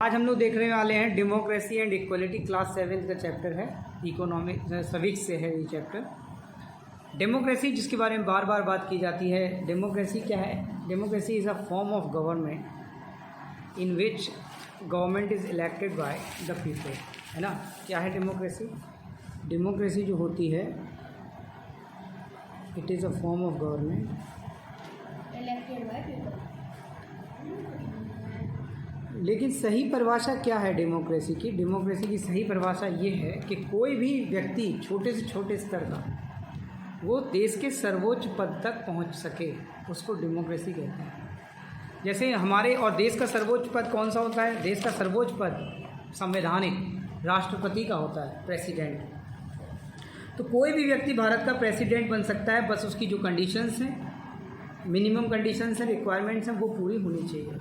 आज हम लोग देखने वाले हैं डेमोक्रेसी एंड इक्वलिटी, क्लास 7 का चैप्टर है, इकोनॉमिक सविक्स से है ये चैप्टर। डेमोक्रेसी जिसके बारे में बार बार बात की जाती है, डेमोक्रेसी क्या है? Democracy is a form of government in which government is elected by the people, है ना। क्या है डेमोक्रेसी? डेमोक्रेसी जो होती है, it is a form of government elected by people. लेकिन सही परिभाषा क्या है डेमोक्रेसी की? डेमोक्रेसी की सही परिभाषा ये है कि कोई भी व्यक्ति छोटे से छोटे स्तर का वो देश के सर्वोच्च पद तक पहुंच सके, उसको डेमोक्रेसी कहते हैं। जैसे हमारे और देश का सर्वोच्च पद कौन सा होता है? देश का सर्वोच्च पद संवैधानिक राष्ट्रपति का होता है, प्रेसिडेंट। तो कोई भी व्यक्ति भारत का प्रेसिडेंट बन सकता है, बस उसकी जो कंडीशंस हैं, मिनिमम कंडीशंस हैं, रिक्वायरमेंट्स हैं, वो पूरी होनी चाहिए।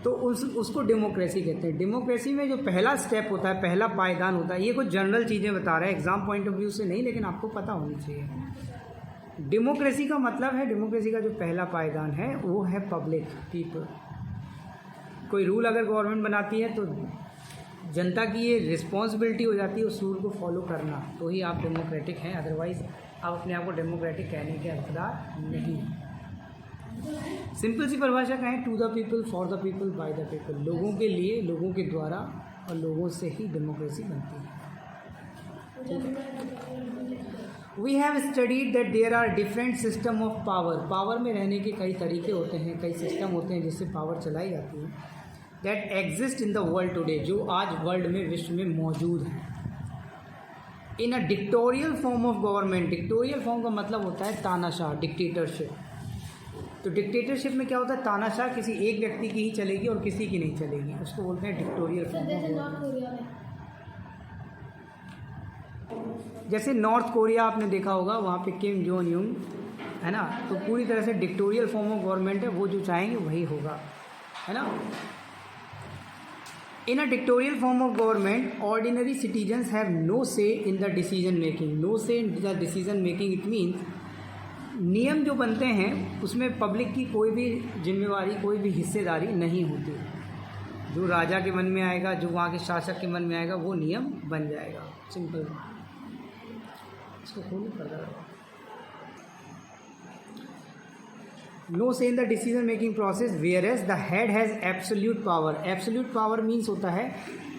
तो उसको डेमोक्रेसी कहते हैं। डेमोक्रेसी में जो पहला स्टेप होता है, पहला पायदान होता है, ये कुछ जनरल चीज़ें बता रहा है, एग्जाम पॉइंट ऑफ व्यू से नहीं, लेकिन आपको पता होनी चाहिए। डेमोक्रेसी का मतलब है, डेमोक्रेसी का जो पहला पायदान है वो है पब्लिक, पीपल। कोई रूल अगर गवर्नमेंट बनाती है तो जनता की ये रिस्पॉन्सिबिलिटी हो जाती है उस रूल को फॉलो करना, तो ही आप डेमोक्रेटिक हैं। अदरवाइज़ आप अपने आप को डेमोक्रेटिक कहने के हकदार नहीं। सिंपल सी परिभाषा कहें, to the people, for the people, by the people. लोगों के लिए, लोगों के द्वारा और लोगों से ही डेमोक्रेसी बनती है। We have studied that there are different system of power. Power में रहने के कई तरीके होते हैं, कई सिस्टम होते हैं जिससे पावर चलाई जाती है। That exist in the world today, जो आज वर्ल्ड में, विश्व में मौजूद है। In a dictatorial form of government. Dictatorial form का मतलब होता है तानाशाह, डिक्टेटरशिप। तो डिक्टेटरशिप में क्या होता है? तानाशाह किसी एक व्यक्ति की ही चलेगी और किसी की नहीं चलेगी, उसको बोलते हैं डिक्टोरियल फॉर्म। जैसे नॉर्थ कोरिया आपने देखा होगा, वहाँ पे किम जोंग यून है ना, तो पूरी तरह से डिक्टोरियल फॉर्म ऑफ गवर्नमेंट है, वो जो चाहेंगे वही होगा, है ना। In a dictatorial form of government ordinary citizens have no say in the decision making. No say in the decision making, it means नियम जो बनते हैं उसमें पब्लिक की कोई भी जिम्मेवारी, कोई भी हिस्सेदारी नहीं होती। जो राजा के मन में आएगा, जो वहाँ के शासक के मन में आएगा, वो नियम बन जाएगा। सिंपल। इसको खोलो पढ़ा। No say in the decision making process whereas the head has absolute power. Absolute power means होता है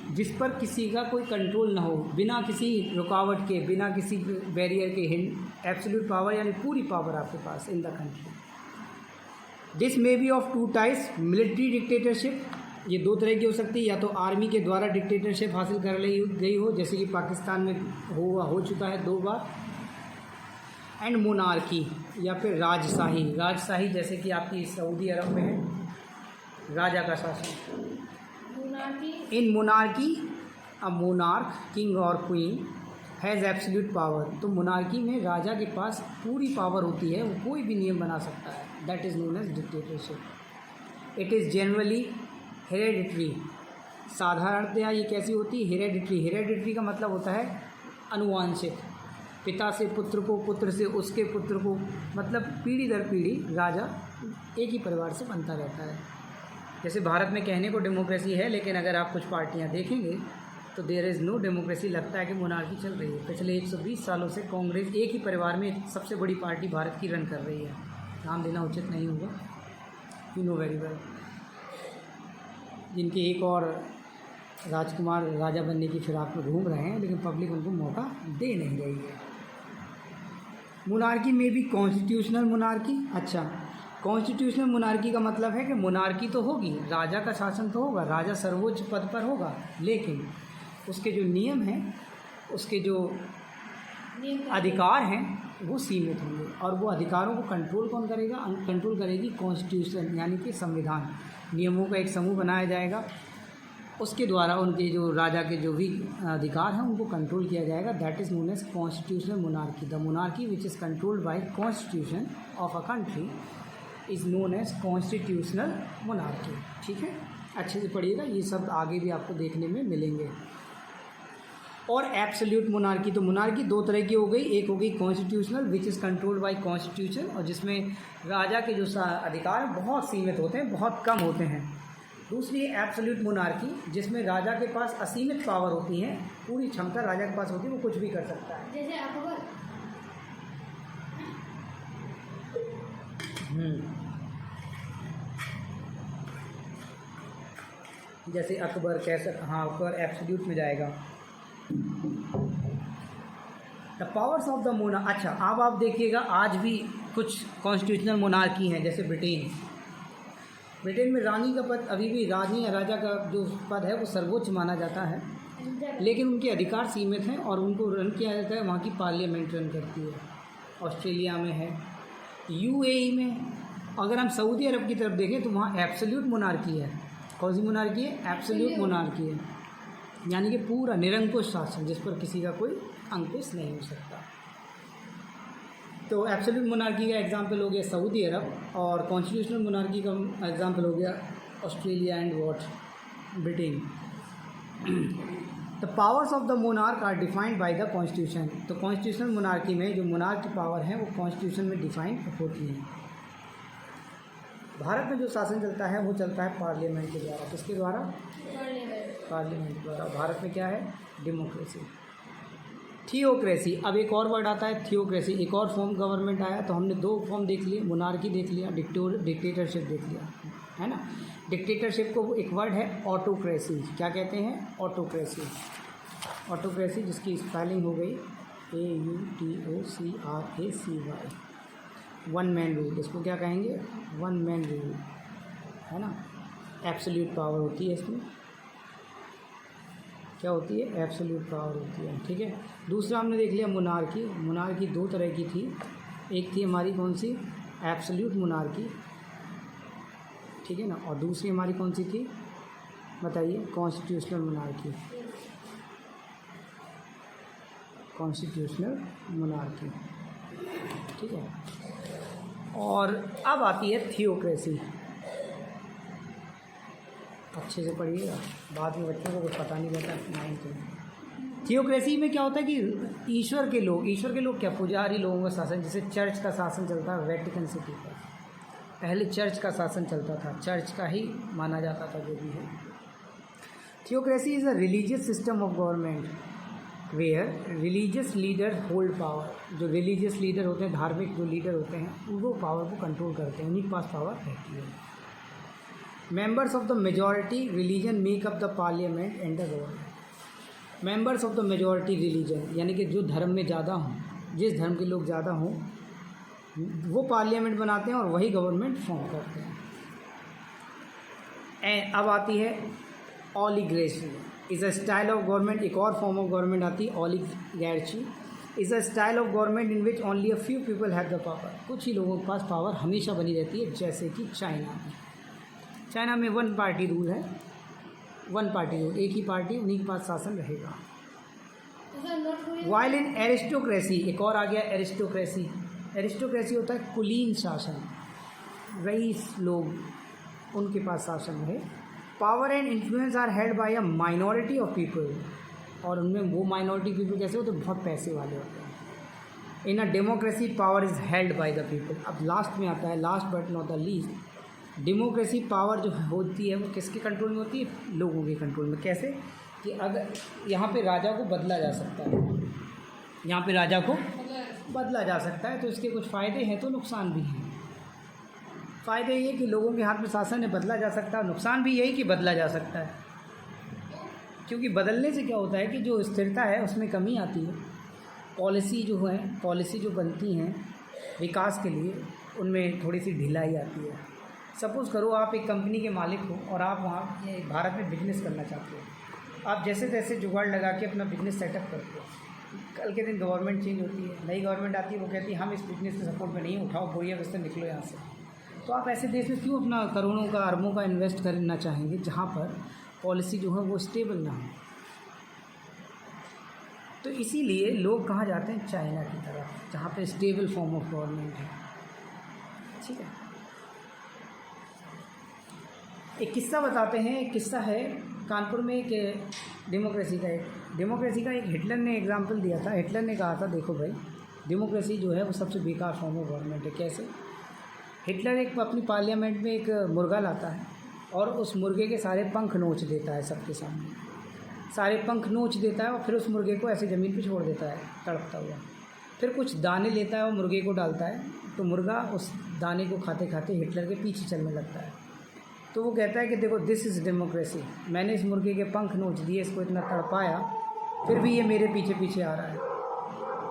जिस पर किसी का कोई कंट्रोल ना हो, बिना किसी रुकावट के, बिना किसी बैरियर के। एब्सोल्यूट पावर यानी पूरी पावर आपके पास in the country. This may be of two types. Military dictatorship, ये दो तरह की हो सकती है, या तो आर्मी के द्वारा डिक्टेटरशिप हासिल कर ली गई हो, जैसे कि पाकिस्तान में हो चुका है 2 बार। एंड मोनार्की, या फिर राजशाही। राजशाही जैसे कि आपकी सऊदी अरब में है, राजा का शासन। इन मोनार्की अ मोनार्क, किंग और क्वीन हैज़ एब्सोल्यूट पावर। तो मोनार्की में राजा के पास पूरी पावर होती है, वो कोई भी नियम बना सकता है। That is known as dictatorship. It is generally hereditary. साधारणतया ये कैसी होती है? हेरेडिटरी। हेरेडिटरी का मतलब होता है अनुवांशिक, पिता से पुत्र को, पुत्र से उसके पुत्र को, मतलब पीढ़ी दर पीढ़ी राजा एक ही परिवार से बनता रहता है। जैसे भारत में कहने को डेमोक्रेसी है, लेकिन अगर आप कुछ पार्टियां देखेंगे तो देयर इज़ नो डेमोक्रेसी। लगता है कि मोनार्की चल रही है। पिछले 120 सालों से कांग्रेस एक ही परिवार में सबसे बड़ी पार्टी भारत की रन कर रही है। नाम देना उचित नहीं होगा, यू नो वेरी वेल। जिनके एक और राजकुमार राजा बनने की फिराक में घूम रहे हैं, लेकिन पब्लिक उनको मौका दे नहीं रही है। मोनार्की में भी कॉन्स्टिट्यूशनल मोनार्की। अच्छा, कॉन्स्टिट्यूशनल मोनार्की का मतलब है कि मोनार्की तो होगी, राजा का शासन तो होगा, राजा सर्वोच्च पद पर होगा, लेकिन उसके जो नियम हैं, उसके जो अधिकार हैं, वो सीमित होंगे। और वो अधिकारों को कंट्रोल कौन करेगा? कंट्रोल करेगी कॉन्स्टिट्यूशन, यानी कि संविधान। नियमों का एक समूह बनाया जाएगा, उसके द्वारा उनके जो राजा के जो भी अधिकार हैं उनको कंट्रोल किया जाएगा। That is known as constitutional monarchy. The monarchy which is controlled by constitution of a country is known as constitutional monarchy. ठीक है, अच्छे से पढ़िएगा, ये सब आगे भी आपको देखने में मिलेंगे। और एब्सोल्यूट मोनार्की, तो मोनार्की 2 तरह की हो गई। एक हो गई constitutional which is controlled by constitution, और जिसमें राजा के जो अधिकार बहुत सीमित होते हैं, बहुत कम होते हैं। दूसरी है एब्सोल्यूट मोनार्की, जिसमें राजा के पास असीमित पावर होती है, पूरी क्षमता राजा के पास होती है, वो कुछ भी कर सकता है। जैसे अकबर। जैसे अकबर कैसे, हाँ अकबर एब्सोल्यूट में जाएगा। The powers of the Mona, अच्छा अब आप देखिएगा आज भी कुछ कॉन्स्टिट्यूशनल मोनार्की हैं, जैसे ब्रिटेन में रानी का पद अभी भी, रानी या राजा का जो पद है वो सर्वोच्च माना जाता है, लेकिन उनके अधिकार सीमित हैं और उनको रन किया जाता है, वहाँ की पार्लियामेंट रन करती है। ऑस्ट्रेलिया में है, यूएई में। अगर हम सऊदी अरब की तरफ देखें तो वहाँ एब्सोल्यूट मोनार्की है। कौन सी मोनार्की है? एब्सोल्यूट मोनार्की है, यानी कि पूरा निरंकुश शासन जिस पर किसी का कोई अंकुश नहीं हो सकता। तो एब्सोल्यूट मोनार्की का एग्जांपल हो गया सऊदी अरब, और कॉन्स्टिट्यूशनल मोनार्की का एग्जांपल हो गया Australia and Britain. The powers of the monarch are defined by the constitution. तो कॉन्स्टिट्यूशनल मोनार्की में जो मोनार्क की पावर है वो कॉन्स्टिट्यूशन में डिफाइन होती है। भारत में जो शासन चलता है वो चलता है पार्लियामेंट के द्वारा। किसके द्वारा? पार्लियामेंट द्वारा। भारत में क्या है? डेमोक्रेसी। थियोक्रेसी, अब एक और वर्ड आता है थियोक्रेसी, एक और फॉर्म गवर्नमेंट आया। तो हमने दो फॉर्म देख लिए, मोनार्की देख लिया, डिक्टेटरशिप देख लिया, है ना। डिक्टेटरशिप को एक वर्ड है ऑटोक्रेसी। क्या कहते हैं? ऑटोक्रेसी। ऑटोक्रेसी जिसकी स्पेलिंग हो गई AUTOCRACY, वन मैन रूल। इसको क्या कहेंगे? वन मैन रूल, है ना। एब्सोल्यूट पावर होती है इसमें। क्या होती है? एब्सोल्यूट पावर होती है, ठीक है। दूसरा हमने देख लिया मोनार्की। मोनार्की दो तरह की थी, एक थी हमारी कौन सी? एब्सोल्यूट मोनार्की, ठीक है ना, और दूसरी हमारी कौन सी थी बताइए? Constitutional monarchy. कॉन्स्टिट्यूशनल मोनार्की, ठीक है। और अब आती है थियोक्रेसी। अच्छे से पढ़िएगा, बाद में बच्चों को कुछ पता नहीं रहता नाइन्थ में। थियोक्रेसी में क्या होता है कि ईश्वर के लोग क्या? पुजारी लोगों का शासन। जैसे चर्च का शासन चलता है वेटिकन सिटी पर, पहले चर्च का शासन चलता था, चर्च का ही माना जाता था जो भी है। Theocracy is a religious system of government where religious leader hold power. जो रिलीजियस लीडर होते हैं, धार्मिक जो लीडर होते हैं, वो पावर को कंट्रोल करते हैं, उन्हीं के पास पावर रहती है। Members of the majority religion make up the parliament and the government. Members of the majority religion, यानी कि जो धर्म में ज़्यादा हों, जिस धर्म के लोग ज़्यादा हों, वो पार्लियामेंट बनाते हैं और वही गवर्नमेंट फॉर्म करते हैं। अब आती है oligarchy is a style of government. एक और फॉर्म ऑफ गवर्नमेंट आती है oligarchy is a style of government in which only a few people have the power. कुछ ही लोगों के पास पावर हमेशा बनी रहती है, जैसे कि चाइना में वन पार्टी रूल है, वन पार्टी रूल, एक ही पार्टी, उन्हीं के पास शासन रहेगा। वाइल इन एरिस्टोक्रेसी, एक और आ गया एरिस्टोक्रेसी। एरिस्टोक्रेसी होता है कुलीन शासन, रईस लोग, उनके पास शासन है। Power and influence are held by a minority of people, और उनमें वो माइनॉरिटी पीपल कैसे होते हैं? बहुत पैसे वाले होते हैं। In a democracy power is held by the people. अब लास्ट में आता है, last but not the least, democracy power जो होती है वो किसके कंट्रोल में होती है? लोगों के कंट्रोल में। कैसे? कि अगर यहाँ पे राजा को बदला जा सकता है, यहाँ पे राजा को बदला जा सकता है, तो इसके कुछ फ़ायदे हैं तो नुकसान भी हैं। फ़ायदे ये कि लोगों के हाथ में शासन है, बदला जा सकता है। नुकसान भी यही कि बदला जा सकता है, क्योंकि बदलने से क्या होता है कि जो स्थिरता है उसमें कमी आती है। पॉलिसी जो बनती हैं विकास के लिए, उनमें थोड़ी सी ढिलाई आती है। सपोज़ करो आप एक कंपनी के मालिक हो और आप वहाँ भारत में बिजनेस करना चाहते हो, आप जैसे तैसे जुगाड़ लगा के अपना बिजनेस सेटअप करते हो। कल के दिन गवर्नमेंट चेंज होती है, नई गवर्नमेंट आती है, वो कहती है हम इस बिजनेस के सपोर्ट में नहीं, उठाओ बोरिया बस्ते निकलो यहाँ से। तो आप ऐसे देश में क्यों अपना करोड़ों का, अरबों का इन्वेस्ट करना चाहेंगे जहाँ पर पॉलिसी जो है वो स्टेबल ना हो? तो इसीलिए लोग कहाँ जाते हैं? चाइना की तरफ, जहाँ पे स्टेबल फॉर्म ऑफ गवर्नमेंट है, ठीक है। एक किस्सा बताते हैं। एक किस्सा है कानपुर में, एक डेमोक्रेसी का एक हिटलर ने एग्जाम्पल दिया था। हिटलर ने कहा था देखो भाई, डेमोक्रेसी जो है वो सबसे बेकार फॉर्म ऑफ गवर्नमेंट है। कैसे? हिटलर एक अपनी पार्लियामेंट में एक मुर्गा लाता है, और उस मुर्गे के सारे पंख नोच देता है सबके सामने, सारे पंख नोच देता है और फिर उस मुर्गे को ऐसे ज़मीन पे छोड़ देता है तड़पता हुआ। फिर कुछ दाने लेता है और मुर्गे को डालता है, तो मुर्गा उस दाने को खाते खाते हिटलर के पीछे चलने लगता है। तो वो कहता है कि देखो दिस इज़ डेमोक्रेसी, मैंने इस मुर्गे के पंख नोच दिए, इसको इतना तड़पाया, फिर भी ये मेरे पीछे पीछे आ रहा है।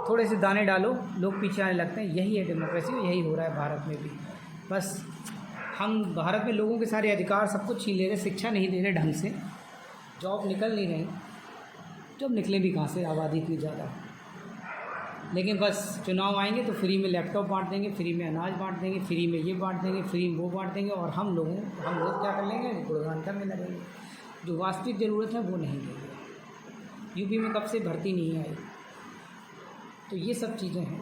थोड़े से दाने डालो, लोग पीछे आने लगते हैं। यही है डेमोक्रेसी और यही हो रहा है भारत में भी। बस हम भारत में लोगों के सारे अधिकार सब कुछ छीन ले रहे, शिक्षा नहीं दे रहे ढंग से, जॉब निकल नहीं रही, जॉब निकले भी कहाँ से, आबादी इतनी ज़्यादा। लेकिन बस चुनाव आएंगे तो फ्री में लैपटॉप बांट देंगे, फ्री में अनाज बांट देंगे, फ्री में ये बांट देंगे, फ्री में वो बांट देंगे, और हम लोग क्या कर लेंगे, गुणगान करने लगेंगे। जो वास्तविक ज़रूरत है वो नहीं देंगे। यूपी में कब से भर्ती नहीं आई। तो ये सब चीज़ें हैं।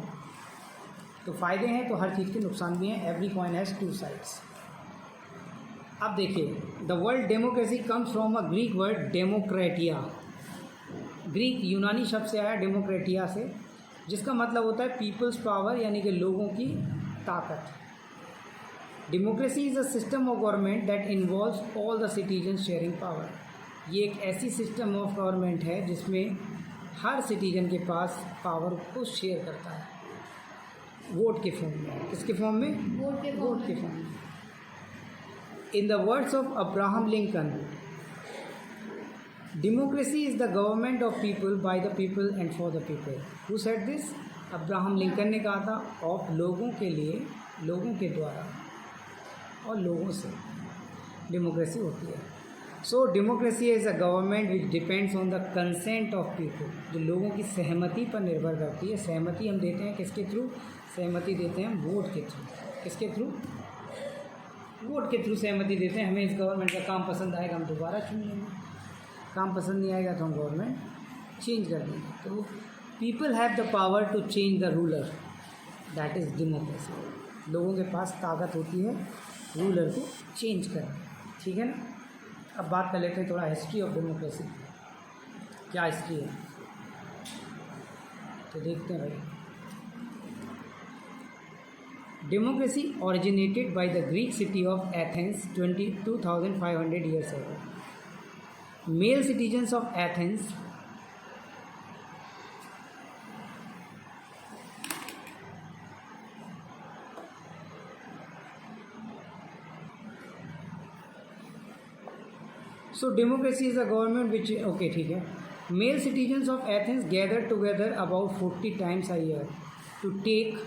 तो फ़ायदे हैं तो हर चीज़ के नुकसान भी हैं। Every coin has two sides. अब देखिए, the world democracy comes from a Greek word demokratia. Greek यूनानी शब्द से आया डेमोक्रेटिया से, जिसका मतलब होता है पीपल्स पावर, यानी कि लोगों की ताकत। Democracy is a system of government that involves all the citizen sharing power. ये एक ऐसी सिस्टम ऑफ गवर्नमेंट है जिसमें हर सिटीजन के पास पावर को शेयर करता है, वोट के फॉर्म में। किसके फॉर्म में? वोट के फॉर्म में। In the words of Abraham Lincoln, democracy is the government of people, by the people and for the people. Who said this? Abraham Lincoln ने कहा था, ऑफ लोगों के लिए, लोगों के द्वारा और लोगों से डेमोक्रेसी होती है। So democracy is a government which depends on the consent of people, जो लोगों की सहमति पर निर्भर करती है। सहमति हम देते हैं किसके थ्रू? सहमति देते हैं वोट के थ्रू। किसके थ्रू? वोट के थ्रू सहमति देते हैं। हमें इस गवर्नमेंट का काम पसंद आएगा हम दोबारा चुन लेंगे, काम पसंद नहीं आएगा तो हम गवर्नमेंट चेंज कर देंगे। तो people have the power to change the ruler, that is democracy. लोगों के पास ताकत होती है रूलर को चेंज करने, ठीक है ना। अब बात कर लेते हैं थोड़ा हिस्ट्री ऑफ डेमोक्रेसी, क्या हिस्ट्री है तो देखते हैं भाई। Democracy originated by the Greek city of Athens 22,500 years ago. Male citizens of Athens so democracy is a government which, okay, ठीक है। Male citizens of Athens gathered together about 40 times a year to take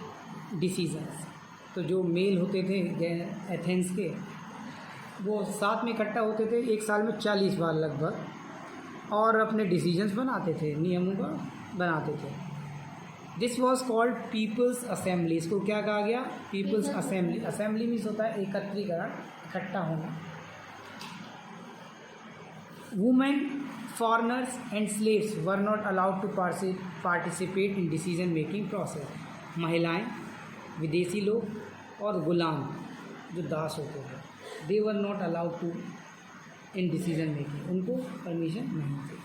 decisions. तो जो mail होते थे Athens के, वो साथ में इकट्ठा होते थे एक साल में 40 बार लगभग, और अपने डिसीजंस बनाते थे, नियमों का बनाते थे। This was called people's assembly. इसको क्या कहा गया? Peoples assembly. असेंबली मीन्स होता है एकत्रीकरण, इकट्ठा होना। Women, foreigners and slaves were not allowed to participate in decision making process. महिलाएं, विदेशी लोग और गुलाम जो दास होते थे, they were not allowed to in decision making, उनको परमिशन नहीं थी।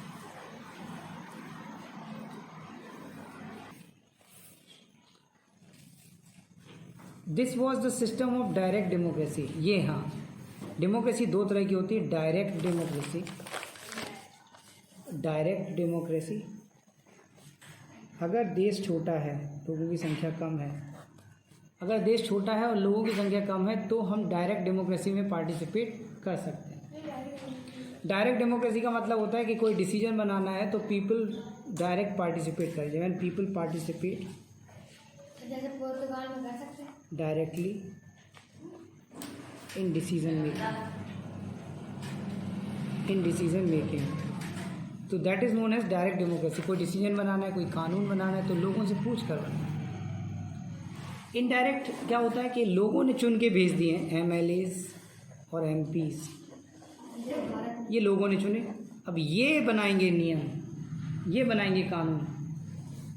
This was the system of direct democracy. ये, हाँ, डेमोक्रेसी दो तरह की होती है। डायरेक्ट डेमोक्रेसी, डायरेक्ट डेमोक्रेसी अगर देश छोटा है, लोगों की संख्या कम है, अगर देश छोटा है और लोगों की संख्या कम है तो हम डायरेक्ट डेमोक्रेसी में पार्टिसिपेट कर सकते हैं। डायरेक्ट डेमोक्रेसी का मतलब होता है कि कोई डिसीजन बनाना है तो पीपल डायरेक्ट पार्टिसिपेट करें। व्हेन पीपल पार्टिसिपेट जैसे पुर्तगाल में कर सकते हैं डायरेक्टली इन डिसीजन मेकिंग, तो that is known as direct democracy. कोई डिसीजन बनाना है, कोई कानून बनाना है तो लोगों से पूछ कर बनाना है। इनडायरेक्ट क्या होता है कि लोगों ने चुन के भेज दिए हैं, एमएलएज और एमपीज, ये लोगों ने चुने, अब ये बनाएंगे नियम, ये बनाएंगे कानून,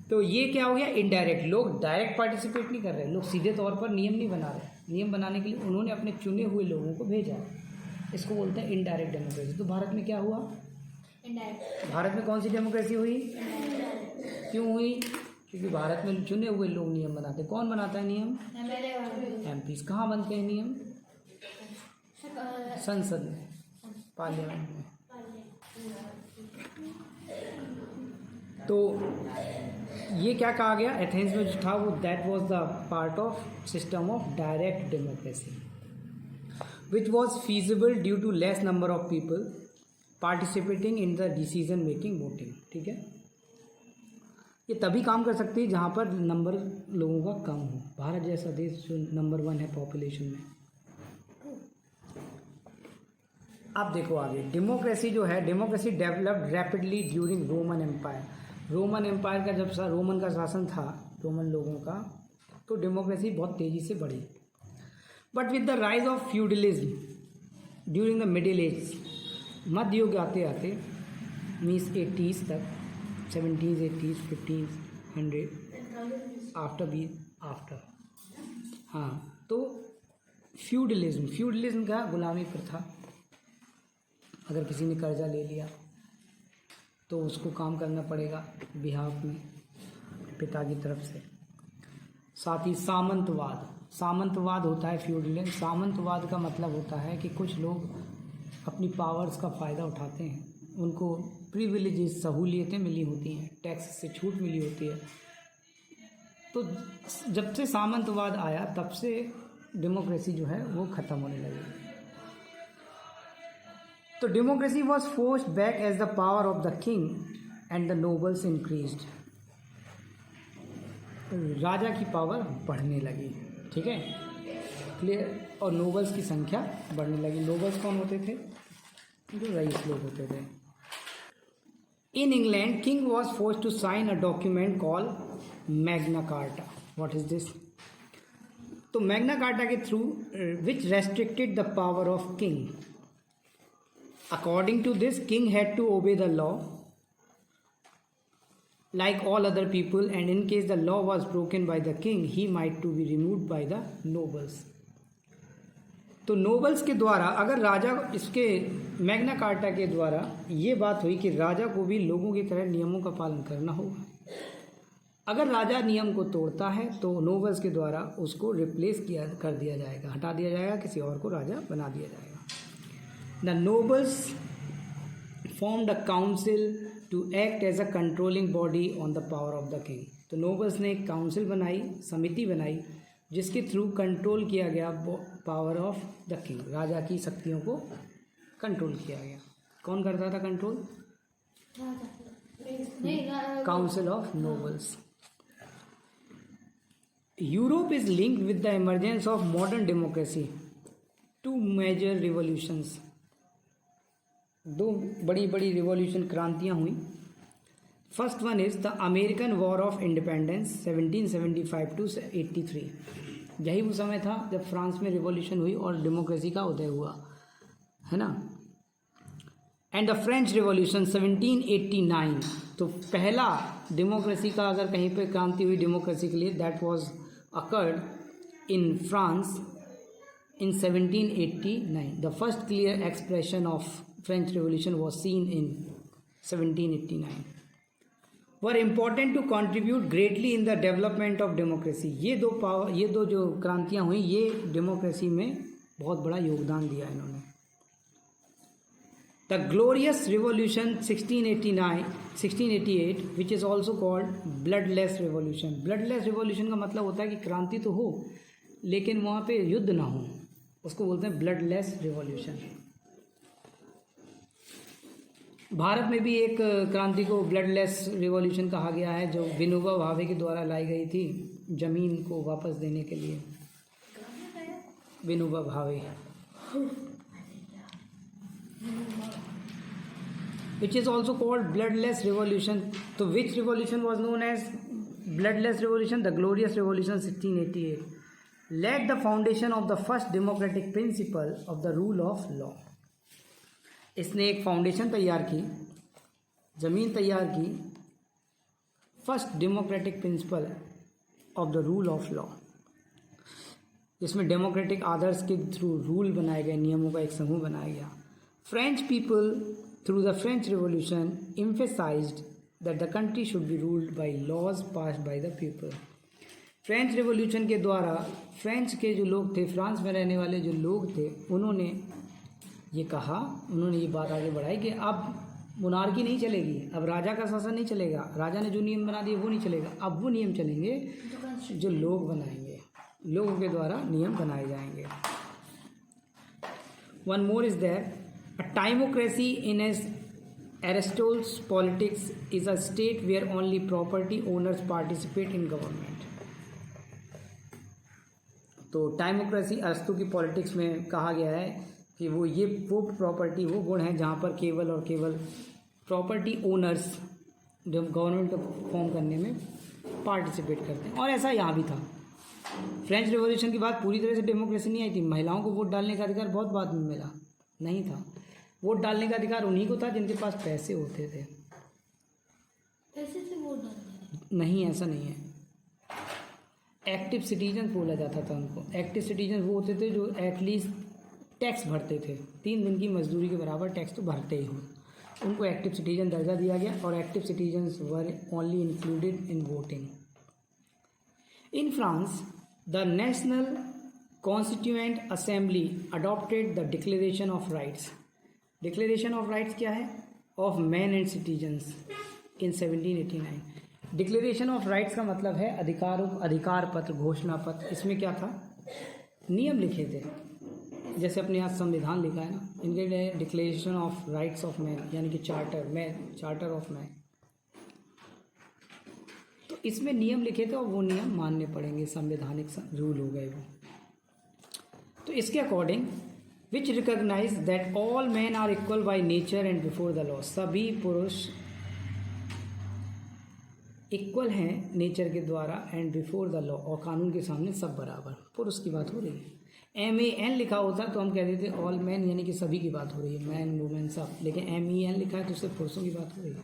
तो ये क्या हो गया? इनडायरेक्ट। लोग डायरेक्ट पार्टिसिपेट नहीं कर रहे, लोग सीधे तौर पर नियम नहीं बना रहे। नियम बनाने के लिए उन्होंने अपने चुने हुए लोगों को भेजा, इसको बोलते हैं इनडायरेक्ट डेमोक्रेसी। तो भारत में क्या हुआ? इनडायरेक्ट। भारत में कौन सी डेमोक्रेसी हुई? क्यों हुई? क्योंकि भारत में चुने हुए लोग नियम बनाते। कौन बनाता है नियम? एमएलए और एमपीज। कहाँ बनते हैं नियम? संसद में, पार्लियामेंट में। तो ये क्या कहा गया एथेंस में जो था वो, that was the part of system of direct democracy which was feasible due to less number of people participating in the decision making voting. ठीक है, ये तभी काम कर सकती है जहाँ पर नंबर लोगों का कम हो। भारत जैसा देश जो नंबर 1 है पॉपुलेशन में। अब देखो आगे, डेमोक्रेसी जो है, democracy developed rapidly during Roman empire. Roman empire का जब रोमन का शासन था, रोमन लोगों का, तो डेमोक्रेसी बहुत तेज़ी से बढ़ी। But with the rise of feudalism during the middle age, मध्य युग आते आते मीन्स 80s तक, 70s 80s 50s 100 आफ्टर हाँ, तो फ्यूडलिज्म का गुलामी प्रथा। अगर किसी ने कर्जा ले लिया तो उसको काम करना पड़ेगा बिहाफ में पिता की तरफ से। साथ ही सामंतवाद होता है फ्यूडलिज्म। सामंतवाद का मतलब होता है कि कुछ लोग अपनी पावर्स का फ़ायदा उठाते हैं, उनको प्रिविलेजेस सहूलियतें मिली होती हैं, टैक्स से छूट मिली होती है। तो जब से सामंतवाद आया तब से डेमोक्रेसी जो है वो ख़त्म होने लगी। तो democracy was forced back as the power of the king and the nobles increased. राजा की पावर बढ़ने लगी, ठीक है, क्लियर, और नोबल्स की संख्या बढ़ने लगी। नोबल्स कौन होते थे? जो रईस लोग होते थे। In England king was forced to sign a document call Magna Carta. What is this? तो मैग्ना कार्टा के through which restricted the power of king. According to this, king had to obey the law like all other people, and in case the law was broken by the king, he might to be removed by the nobles. तो nobles के द्वारा, अगर राजा, इसके Magna Carta के द्वारा ये बात हुई कि राजा को भी लोगों की तरह नियमों का पालन करना होगा। अगर राजा नियम को तोड़ता है तो नोबल्स के द्वारा उसको रिप्लेस कर दिया जाएगा, हटा दिया जाएगा, किसी और को राजा बना दिया जाएगा। The nobles formed a council to act as a controlling body on the power of the king. तो nobles ने एक काउंसिल बनाई, समिति बनाई, जिसके थ्रू कंट्रोल किया गया पावर ऑफ द किंग, राजा की शक्तियों को कंट्रोल किया गया। कौन करता था control? Council of nobles. Europe is linked with the emergence of modern democracy to major revolutions. दो बड़ी बड़ी रिवॉल्यूशन, क्रांतियाँ हुई। First one is the American war of independence 1775 to 83। यही वो समय था जब फ्रांस में रिवॉल्यूशन हुई और डेमोक्रेसी का उदय हुआ, है ना। And the French revolution 1789। तो पहला डेमोक्रेसी का अगर कहीं पे क्रांति हुई डेमोक्रेसी के लिए, that was occurred in France in 1789. The first clear expression of French Revolution was seen in 1789. Were important to contribute greatly in the development of democracy. ये दो जो क्रांतियाँ हुई, ये डेमोक्रेसी में बहुत बड़ा योगदान दिया इन्होंने। The Glorious Revolution 1688, which is also called Bloodless Revolution. Bloodless Revolution का मतलब होता है कि क्रांति तो हो लेकिन वहाँ पे युद्ध ना हो, उसको बोलते हैं ब्लडलेस रिवॉल्यूशन। भारत में भी एक क्रांति को ब्लडलेस रिवॉल्यूशन कहा गया है, जो विनोबा भावे के द्वारा लाई गई थी जमीन को वापस देने के लिए। Vinoba Bhave, which is also called bloodless revolution. तो which revolution was known as bloodless revolution? The Glorious Revolution 1688 laid the foundation of the first democratic principle of the rule of law. इसने एक फाउंडेशन तैयार की, ज़मीन तैयार की first democratic principle of the rule of law, जिसमें democratic आदर्श के through rule बनाए गए, नियमों का एक समूह बनाया गया। French people through the French revolution emphasized that the country should be ruled by laws passed by the people. French revolution के द्वारा फ्रेंच के जो लोग थे, फ्रांस में रहने वाले जो लोग थे, उन्होंने ये कहा, उन्होंने ये बात आगे बढ़ाई कि अब मोनार्की नहीं चलेगी, अब राजा का शासन नहीं चलेगा, राजा ने जो नियम बना दिए वो नहीं चलेगा, अब वो नियम चलेंगे जो लोग बनाएंगे, लोगों के द्वारा नियम बनाए जाएंगे। One more is there, a timocracy in as Aristotle's politics is a state where only property owners participate in government. तो टाइमोक्रेसी अरिस्टो की पॉलिटिक्स में कहा गया है कि वो प्रॉपर्टी, वो गुण है जहाँ पर केवल और केवल प्रॉपर्टी ओनर्स जब गवर्नमेंट को फॉर्म करने में पार्टिसिपेट करते हैं। और ऐसा यहाँ भी था। फ्रेंच रिवॉल्यूशन के बाद पूरी तरह से डेमोक्रेसी नहीं आई थी। महिलाओं को वोट डालने का अधिकार बहुत बाद में मिला, नहीं था। वोट डालने का अधिकार उन्हीं को था जिनके पास पैसे होते थे। पैसे से वोट डालते नहीं, ऐसा नहीं है। एक्टिव सिटीजन बोला जाता था उनको। एक्टिव सिटीजन वो होते थे जो एटलीस्ट टैक्स भरते थे, 3 दिन की मजदूरी के बराबर टैक्स तो भरते ही हो, उनको एक्टिव सिटीजन दर्जा दिया गया। और active citizens were only included in voting. In France the national constituent assembly adopted the declaration of rights. Declaration of rights क्या है? Of man and citizens in 1789। Declaration of rights का मतलब है अधिकार पत्र, घोषणा पत्र। इसमें क्या था? नियम लिखे थे। जैसे अपने यहाँ संविधान लिखा है ना, इनके लिए declaration of rights of man, यानी कि चार्टर ऑफ मैन। तो इसमें नियम लिखे थे और वो नियम मानने पड़ेंगे, संवैधानिक रूल हो गए वो। तो इसके according which recognize that all man are equal by nature and before the law. सभी पुरुष इक्वल हैं नेचर के द्वारा एंड बिफोर द लॉ, और कानून के सामने सब बराबर। पुरुष की बात हो रही है। MAN लिखा होता तो हम कहते थे ऑल मैन, यानी कि सभी की बात हो रही है, मैन वुमेन सब। लेकिन MEN लिखा है तो सिर्फ पुरुषों की बात हो रही है।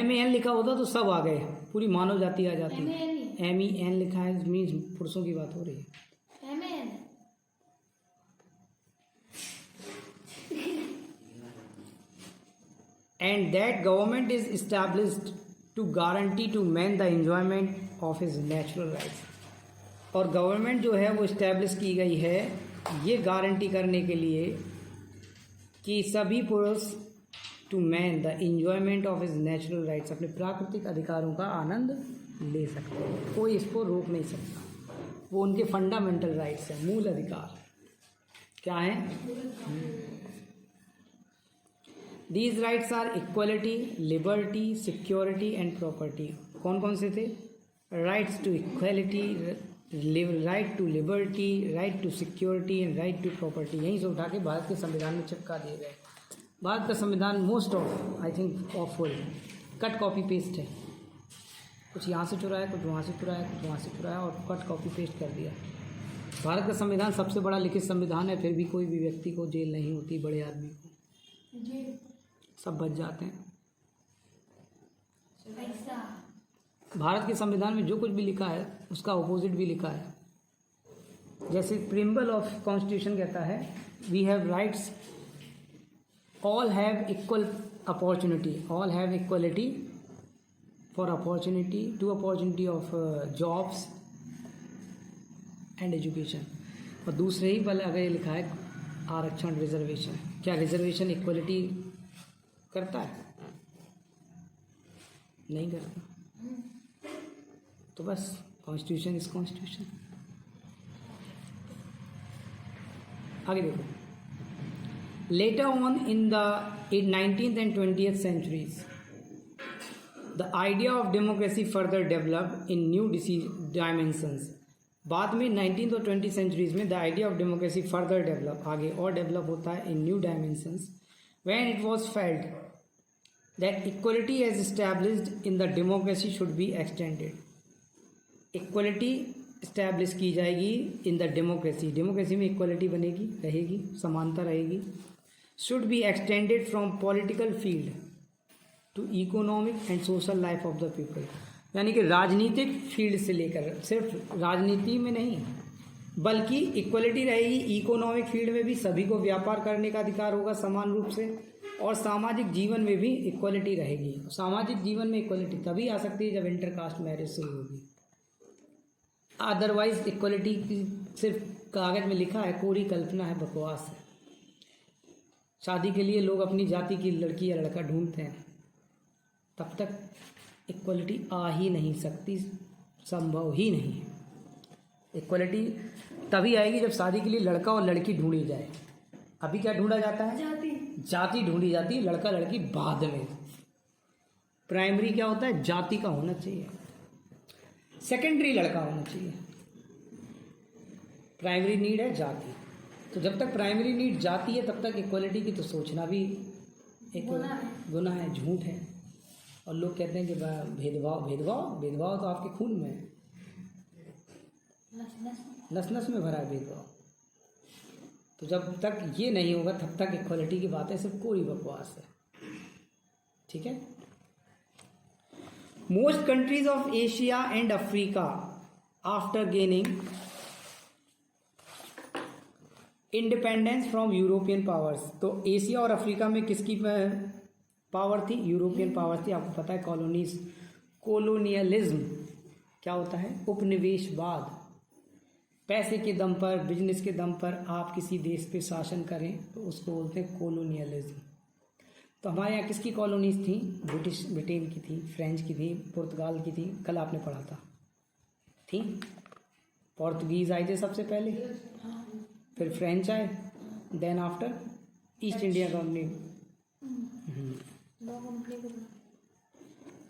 MAN लिखा होता तो सब आ गए, पूरी मानव जाति आ जाती। MEN लिखा है मीन्स पुरुषों की बात हो रही है। And that government is established to guarantee to man the enjoyment of his natural rights। और गवर्नमेंट जो है वो इस्टेब्लिश की गई है ये गारंटी करने के लिए कि सभी पुरुष to man the enjoyment of his natural rights, अपने प्राकृतिक अधिकारों का आनंद ले सकते हैं। कोई इसको रोक नहीं सकता। वो उनके फंडामेंटल राइट्स हैं, मूल अधिकार क्या हैं? These rights are equality, liberty, security and property। कौन कौन से थे? Rights to equality, right to liberty, right to security and right to property। यहीं से उठा के भारत के संविधान में चिपका दिए गए। भारत का संविधान most of I think awful cut copy paste है। कुछ यहाँ से चुराया, कुछ वहाँ से चुराया, कुछ वहाँ से चुराया और कट कॉपी पेस्ट कर दिया। भारत का संविधान सबसे बड़ा लिखित संविधान है, फिर भी कोई भी व्यक्ति को जेल नहीं होती, बड़े आदमी को सब बच जाते हैं। भारत के संविधान में जो कुछ भी लिखा है उसका अपोजिट भी लिखा है। जैसे प्रिम्बल ऑफ कॉन्स्टिट्यूशन कहता है we have rights, all have equal opportunity, all have equality for opportunity to opportunity of jobs and education. और दूसरे ही पल अगर ये लिखा है आरक्षण, रिजर्वेशन। क्या रिजर्वेशन इक्वलिटी करता है? नहीं करता। तो बस कॉन्स्टिट्यूशन इज कॉन्स्टिट्यूशन। आगे देखो। Later on in the 19th and 20th centuries the idea of democracy further developed in new dimensions। बाद में 19th और 20th centuries में the idea of democracy further develop, आगे और डेवलप होता है in new dimensions when it was felt that equality as established in the democracy should be extended। Equality establish की जाएगी इन द डेमोक्रेसी, डेमोक्रेसी में equality बनेगी, रहेगी, समानता रहेगी। Should be extended from political field to economic and social life of the people. यानी कि राजनीतिक फील्ड से लेकर, सिर्फ राजनीति में नहीं बल्कि इक्वलिटी रहेगी इकोनॉमिक फील्ड में भी, सभी को व्यापार करने का अधिकार होगा समान रूप से, और सामाजिक जीवन में भी इक्वलिटी रहेगी। सामाजिक जीवन में इक्वलिटी तभी आ सकती है जब इंटरकास्ट मैरिज से होगी। अदरवाइज इक्वलिटी की सिर्फ कागज में लिखा है, कोरी कल्पना है, बकवास है। शादी के लिए लोग अपनी जाति की लड़की या लड़का ढूंढते हैं, तब तक इक्वलिटी आ ही नहीं सकती, संभव ही नहीं है। इक्वलिटी तभी आएगी जब शादी के लिए लड़का और लड़की ढूंढी जाए। अभी क्या ढूंढा जाता है? जाति ढूंढी जाती है, लड़का लड़की बाद में। प्राइमरी क्या होता है? जाति का होना चाहिए, सेकेंडरी लड़का होना चाहिए। प्राइमरी नीड है जाति। तो जब तक प्राइमरी नीड जाति है तब तक इक्वलिटी की तो सोचना भी एक गुनाह है, झूठ है। और लोग कहते हैं कि भेदभाव भेदभाव भेदभाव तो आपके खून में है, नस नस में भरा है भेदभाव। तो जब तक ये नहीं होगा तब तक इक्वलिटी की बातें सिर्फ कोई बकवास है। ठीक है। Most countries of Asia and Africa after gaining independence from European powers. तो एशिया और अफ्रीका में किसकी पावर थी? यूरोपियन पावर थी। आपको पता है कॉलोनीज, कोलोनियलिज्म क्या होता है? उपनिवेशवाद। पैसे के दम पर, बिजनेस के दम पर आप किसी देश पे शासन करें तो उसको बोलते हैं कोलोनियलिज्म। तो हमारे यहाँ किसकी कॉलोनीज थी? ब्रिटेन की थी, फ्रेंच की थी, पुर्तगाल की थी। कल आपने पढ़ा था, थी। पोर्तुगीज आए थे सबसे पहले, फिर फ्रेंच आए, then after East India company.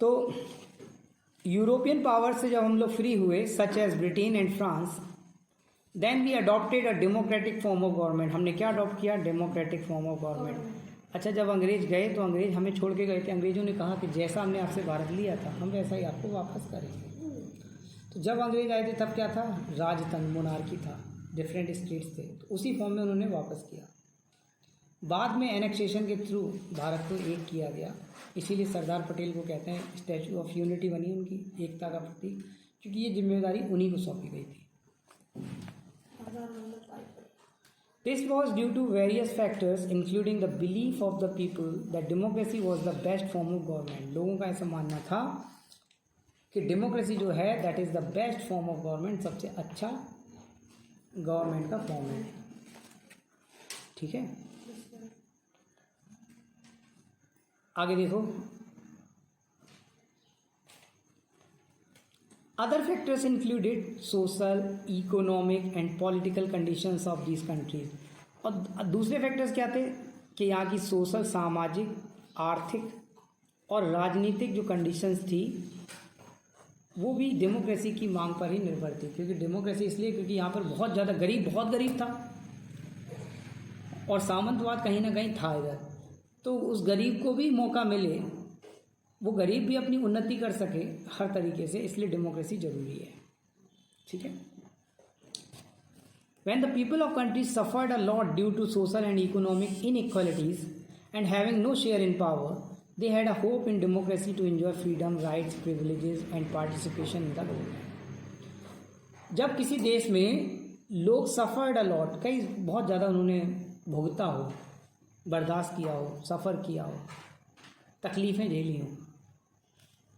तो यूरोपियन पावर से जब हम लोग फ्री हुए, such as Britain and France, then we adopted a democratic form of government. हमने क्या अडॉप्ट किया? Democratic form of government. अच्छा, जब अंग्रेज गए तो अंग्रेज हमें छोड़ के गए थे। अंग्रेजों ने कहा कि जैसा हमने आपसे भारत लिया था हम वैसा ही आपको वापस करेंगे। तो जब अंग्रेज आए थे तब क्या था? राजतंत्र, मोनार्की था, डिफरेंट स्टेट्स थे। तो उसी फॉर्म में उन्होंने वापस किया। बाद में एनेक्सेशन के थ्रू भारत को एक किया गया। इसीलिए सरदार पटेल को कहते हैं स्टैचू ऑफ यूनिटी बनी उनकी, एकता का प्रतीक, क्योंकि ये जिम्मेदारी उन्हीं को सौंपी गई थी। This was due to various factors including the belief of the people that democracy was the best form of government. लोगों का ऐसा मानना था कि डेमोक्रेसी जो है that is the best form of government, सबसे अच्छा गवर्नमेंट का फॉर्म है। ठीक है, आगे देखो। Other factors included social, economic and political conditions of these countries. और दूसरे फैक्टर्स क्या थे कि यहाँ की सोशल, सामाजिक, आर्थिक और राजनीतिक जो कंडीशंस थी वो भी डेमोक्रेसी की मांग पर ही निर्भर थी। क्योंकि डेमोक्रेसी इसलिए क्योंकि यहाँ पर बहुत ज़्यादा बहुत गरीब था और सामंतवाद कहीं ना कहीं था इधर। तो उस गरीब को भी मौका मिले, वो गरीब भी अपनी उन्नति कर सके हर तरीके से, इसलिए डेमोक्रेसी जरूरी है। ठीक है। When the people of countries suffered a lot due to social and economic inequalities and having no share in power, they had a hope in democracy to enjoy freedom, rights, privileges and participation in the government. जब किसी देश में लोग suffered a lot, कई बहुत ज़्यादा उन्होंने भुगता हो, बर्दाश्त किया हो, सफ़र किया हो, तकलीफ़ें झेली हों,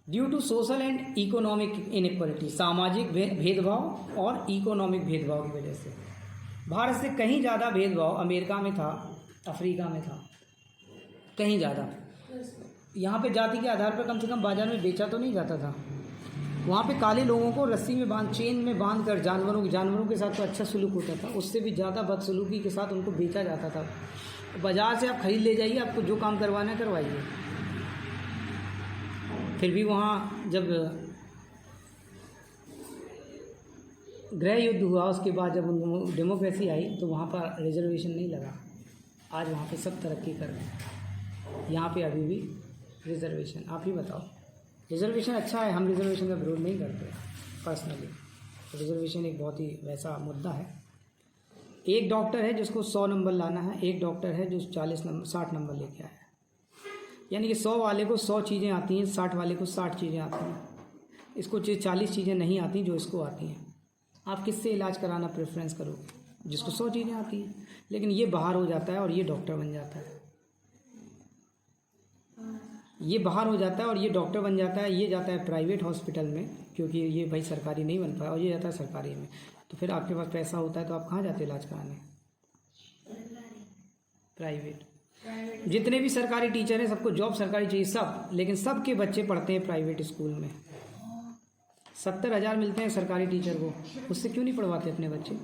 due to social and economic inequality, सामाजिक भेदभाव और इकोनॉमिक भेदभाव की वजह से। भारत से कहीं ज़्यादा भेदभाव अमेरिका में था, अफ्रीका में था, कहीं ज़्यादा। यहाँ पे जाति के आधार पर कम से कम बाज़ार में बेचा तो नहीं जाता था। वहाँ पे काले लोगों को रस्सी में बांध, चेन में बांध कर जानवरों के साथ तो अच्छा सलूक होता था, उससे भी ज़्यादा बदसलूकी के साथ उनको बेचा जाता था। बाज़ार से आप खरीद ले जाइए, आपको जो काम करवाना है करवाइए। फिर भी वहाँ जब गृह युद्ध हुआ उसके बाद जब उनको डेमोक्रेसी आई तो वहाँ पर रिजर्वेशन नहीं लगा। आज वहाँ पे सब तरक्की कर रहे हैं, यहाँ पे अभी भी रिजर्वेशन। आप ही बताओ, रिजर्वेशन अच्छा है, हम रिजर्वेशन का विरोध नहीं करते पर्सनली। रिजर्वेशन एक बहुत ही वैसा मुद्दा है। एक डॉक्टर है जिसको 100 नंबर लाना है, एक डॉक्टर है जो 60 नंबर लेके आया है। यानी कि 100 वाले को 100 चीज़ें आती हैं, 60 वाले को 60 चीज़ें आती हैं। इसको 40 चीज़ें नहीं आती जो इसको आती हैं। आप किससे इलाज कराना प्रेफरेंस करोगे? जिसको 100 चीज़ें आती हैं। लेकिन ये बाहर हो जाता है और ये डॉक्टर बन जाता है, ये बाहर हो जाता है और ये डॉक्टर बन जाता है। ये जाता है प्राइवेट हॉस्पिटल में क्योंकि ये भाई सरकारी नहीं बन पाया, और ये जाता है सरकारी में। तो फिर आपके पास पैसा होता है तो आप कहाँ जाते हो इलाज कराने? प्राइवेट। जितने भी सरकारी टीचर हैं सबको जॉब सरकारी चाहिए सब, लेकिन सबके बच्चे पढ़ते हैं प्राइवेट स्कूल में। 70,000 मिलते हैं सरकारी टीचर को, उससे क्यों नहीं पढ़वाते अपने बच्चे?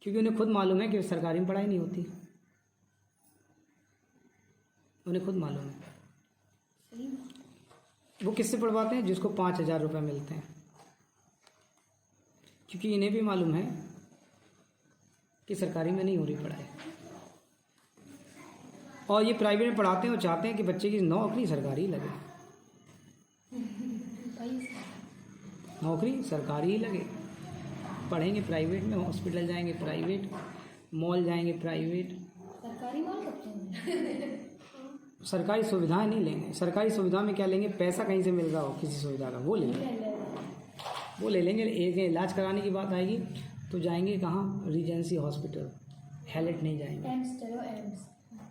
क्योंकि उन्हें खुद मालूम है कि सरकारी में पढ़ाई नहीं होती, उन्हें खुद मालूम है। वो किससे पढ़वाते हैं? जिसको 5,000 रुपये मिलते हैं, क्योंकि इन्हें भी मालूम है कि सरकारी में नहीं हो रही पढ़ाई, और ये प्राइवेट में पढ़ाते हैं और चाहते हैं कि बच्चे की नौकरी सरकारी लगे, नौकरी सरकारी ही लगे। पढ़ेंगे प्राइवेट में, हॉस्पिटल जाएंगे प्राइवेट, मॉल जाएंगे प्राइवेट। सरकारी मॉल कब सरकारी सुविधाएं नहीं लेंगे। सरकारी सुविधा में क्या लेंगे? पैसा कहीं से मिल रहा हो किसी सुविधा का, वो ले लेंगे, वो ले लेंगे। एक इलाज कराने की बात आएगी तो जाएंगे कहाँ? रीजेंसी हॉस्पिटल, हैलेट नहीं जाएंगे,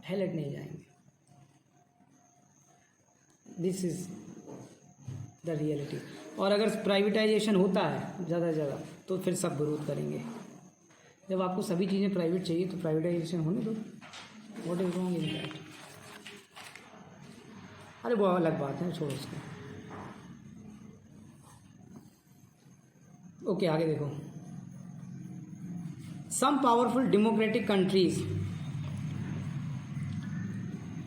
हैलेट नहीं जाएंगे। This is the reality. और अगर प्राइवेटाइजेशन होता है ज़्यादा से ज़्यादा तो फिर सब विरोध करेंगे। जब आपको सभी चीज़ें प्राइवेट चाहिए तो प्राइवेटाइजेशन होने दो, what is wrong in that? अरे वो अलग बात है, छोड़ो उसको। ओके, आगे देखो। सम पावरफुल डेमोक्रेटिक कंट्रीज,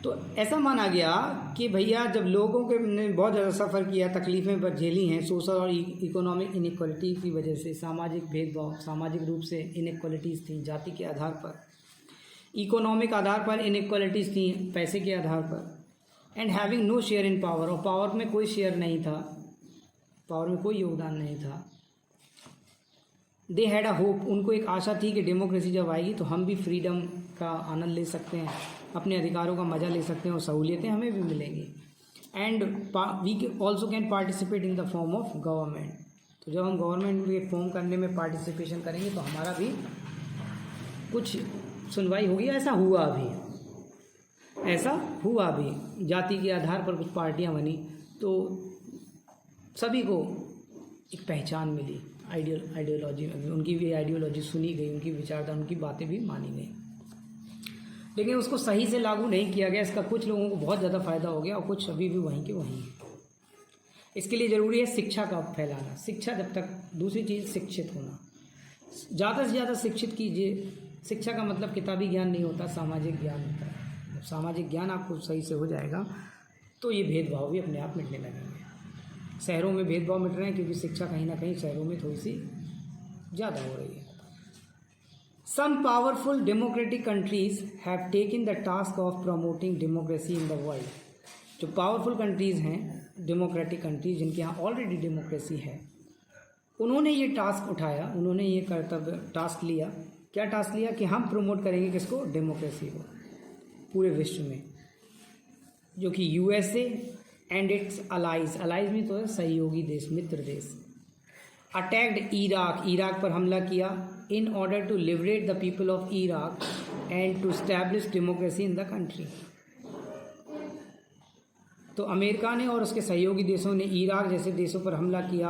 तो ऐसा माना गया कि भैया जब लोगों के ने बहुत ज़्यादा सफ़र किया, तकलीफ़ें झेली हैं सोशल और इकोनॉमिक इनइक्वालिटी की वजह से, सामाजिक भेदभाव, सामाजिक रूप से इनइक्वालिटीज़ थी, जाति के आधार पर, इकोनॉमिक आधार पर इनइक्वालिटीज़ थी, पैसे के आधार पर, and having no share in power, और पावर में कोई शेयर नहीं था, पावर में कोई योगदान नहीं था। दे हैड अ होप, उनको एक आशा थी कि डेमोक्रेसी जब आएगी तो हम भी फ्रीडम का आनंद ले सकते हैं, अपने अधिकारों का मज़ा ले सकते हैं और सहूलियतें हमें भी मिलेंगी। And we also can participate in the form of government, तो जब हम गवर्नमेंट में फॉर्म करने में पार्टिसिपेशन करेंगे तो हमारा भी कुछ सुनवाई होगी। ऐसा हुआ भी, ऐसा हुआ भी। जाति के आधार पर कुछ पार्टियां बनी तो सभी को एक पहचान मिली, आइडियोलॉजी, उनकी भी आइडियोलॉजी सुनी गई, उनकी विचारधारा, उनकी बातें भी मानी गई, लेकिन उसको सही से लागू नहीं किया गया। इसका कुछ लोगों को बहुत ज़्यादा फ़ायदा हो गया और कुछ अभी भी वहीं के वहीं हैं। इसके लिए ज़रूरी है शिक्षा का फैलाना, शिक्षा जब तक, दूसरी चीज़ शिक्षित होना, ज़्यादा से ज़्यादा शिक्षित कीजिए। शिक्षा का मतलब किताबी ज्ञान नहीं होता, सामाजिक ज्ञान होता है। जब सामाजिक ज्ञान आपको सही से हो जाएगा तो ये भेदभाव भी अपने आप मिटने लगेंगे। शहरों में भेदभाव मिट रहे हैं क्योंकि शिक्षा कहीं ना कहीं शहरों में थोड़ी सी ज़्यादा हो रही है। Some powerful democratic countries have taken the task of promoting democracy in the world. जो पावरफुल कंट्रीज़ हैं, डेमोक्रेटिक कंट्रीज जिनके यहाँ ऑलरेडी डेमोक्रेसी है, उन्होंने ये टास्क उठाया, उन्होंने ये कर्तव्य टास्क लिया। क्या टास्क लिया? कि हम प्रमोट करेंगे किसको? डेमोक्रेसी को पूरे विश्व में, जो कि USA and its allies, allies में तो है सहयोगी देश, मित्र देश, अटैक्ड इराक, इराक पर हमला किया, in order to liberate the people of Iraq and to establish democracy in the country. तो अमेरिका ने और उसके सहयोगी देशों ने इराक जैसे देशों पर हमला किया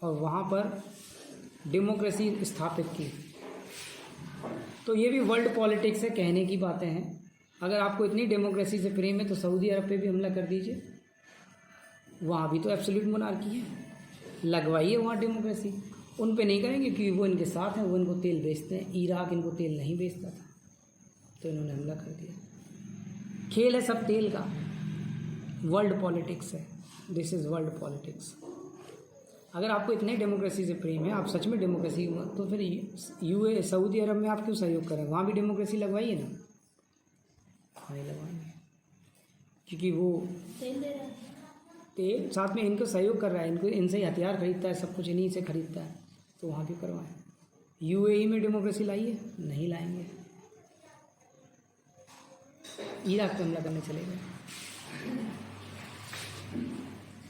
और वहाँ पर डेमोक्रेसी स्थापित की। तो ये भी वर्ल्ड पॉलिटिक्स है, कहने की बातें हैं। अगर आपको इतनी डेमोक्रेसी से प्रेम है तो सऊदी अरब पे भी हमला कर दीजिए, वहाँ भी तो एब्सोल्यूट मोनार्की है, लगवाइए वहाँ डेमोक्रेसी। उन पे नहीं करेंगे क्योंकि वो इनके साथ हैं, वो इनको तेल बेचते हैं। इराक इनको तेल नहीं बेचता था तो इन्होंने हमला कर दिया। खेल है सब तेल का, वर्ल्ड पॉलिटिक्स है, दिस इज़ वर्ल्ड पॉलिटिक्स। अगर आपको इतने डेमोक्रेसी से प्रेम है, आप सच में डेमोक्रेसी, तो फिर यूए सऊदी अरब में आप क्यों सहयोग करें? वहाँ भी डेमोक्रेसी लगवाइए ना, नहीं लगवाएंगे क्योंकि वो तेल दे रहा है, तेल साथ में इनको सहयोग कर रहा है, इनको इनसे ही हथियार खरीदता है, सब कुछ इन्हीं से खरीदता है, तो वहाँ क्यों करवाएं? यूएई में डेमोक्रेसी लाइए, नहीं लाएंगे, इराक पे हमला करने चले गए।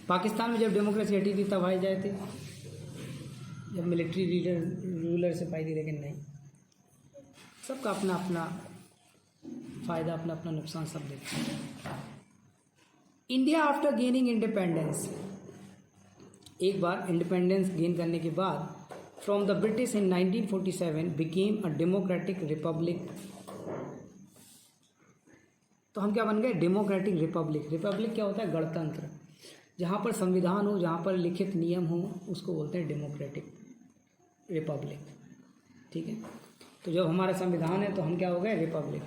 पाकिस्तान में जब डेमोक्रेसी हटी थी तब आए जाए थे, जब मिलिट्री रूलर से पाई थी, लेकिन नहीं, सबका अपना अपना फ़ायदा, अपना अपना नुकसान सब देखते हैं। इंडिया आफ्टर गेनिंग इंडिपेंडेंस, एक बार इंडिपेंडेंस गेन करने के बाद from the British in 1947 became a democratic republic. तो हम क्या बन गए? Democratic Republic. रिपब्लिक क्या होता है? गणतंत्र. जहाँ पर संविधान हो, जहाँ पर लिखित नियम हो, उसको बोलते हैं डेमोक्रेटिक रिपब्लिक. ठीक है. तो जब हमारा संविधान है तो हम क्या हो गए? Republic.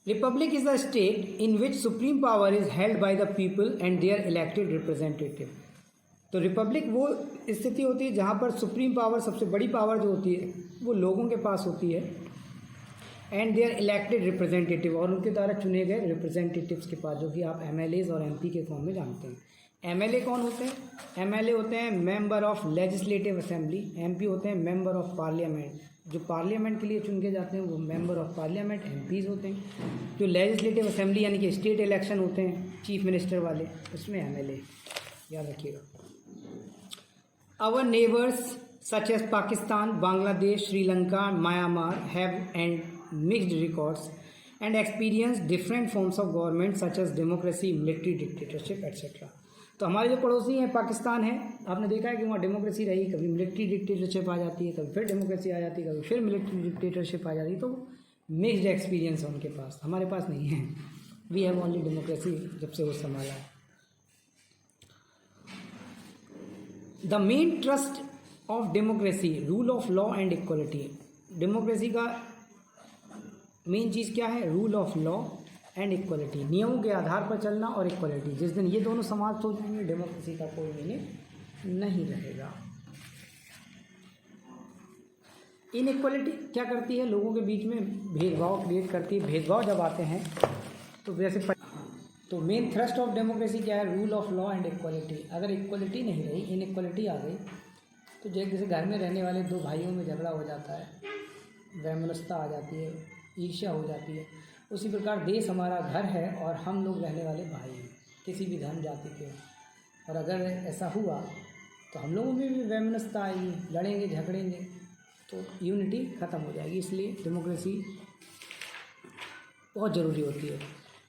Republic is the state in which supreme power is held by the people and their elected representative. तो रिपब्लिक वो स्थिति होती है जहाँ पर सुप्रीम पावर, सबसे बड़ी पावर जो होती है, वो लोगों के पास होती है, एंड देयर इलेक्टेड रिप्रेजेंटेटिव, और उनके द्वारा चुने गए रिप्रेजेंटेटिव्स के पास, जो कि आप MLAs और MP के फॉर्म में जानते हैं. MLA कौन होते हैं? MLA होते हैं member of legislative assembly. MP होते हैं मेंबर ऑफ पार्लियामेंट. जो पार्लियामेंट के लिए चुन के जाते हैं वो मेंबर ऑफ पार्लियामेंट MPs होते हैं. जो लेजिस्लेटिव असेंबली यानी कि स्टेट इलेक्शन होते हैं चीफ मिनिस्टर वाले, उसमें MLA. याद रखिएगा. Our neighbors such as Pakistan, Bangladesh, Sri Lanka, Myanmar have and mixed records and experience different forms of government such as democracy, military dictatorship, etc. तो हमारे जो पड़ोसी हैं पाकिस्तान है, आपने देखा है कि वहाँ डेमोक्रेसी रही, कभी मिलिट्री डिक्टेटरशिप आ जाती है, कभी फिर डेमोक्रेसी आ जाती है, कभी फिर मिलिट्री डिक्टेटरशिप आ जाती है. तो मिक्स्ड एक्सपीरियंस है उनके पास, हमारे पास नहीं है. वी हैव ओनली डेमोक्रेसी जब से वो संभाला है. The main trust of democracy rule of law and equality. Democracy का मेन चीज़ क्या है? Rule of law and equality. नियमों के आधार पर चलना और इक्वलिटी. जिस दिन ये दोनों समाज हो जाएंगे, डेमोक्रेसी का कोई मीनिंग नहीं रहेगा. इनइक्वलिटी क्या करती है? लोगों के बीच में भेदभाव क्रिएट करती है. भेदभाव जब आते हैं तो जैसे तो मेन थ्रस्ट ऑफ डेमोक्रेसी क्या है? Rule of law and equality. अगर इक्वलिटी नहीं रही, इनइक्वलिटी आ गई, तो जैसे घर में रहने वाले दो भाइयों में झगड़ा हो जाता है, वैमनस्यता आ जाती है, ईर्ष्या हो जाती है. उसी प्रकार देश हमारा घर है और हम लोग रहने वाले भाई हैं, किसी भी धर्म जाति के. और अगर ऐसा हुआ तो हम लोगों में भी वैमनस्यता आएगी, लड़ेंगे झगड़ेंगे, तो यूनिटी ख़त्म हो जाएगी. इसलिए डेमोक्रेसी बहुत ज़रूरी होती है.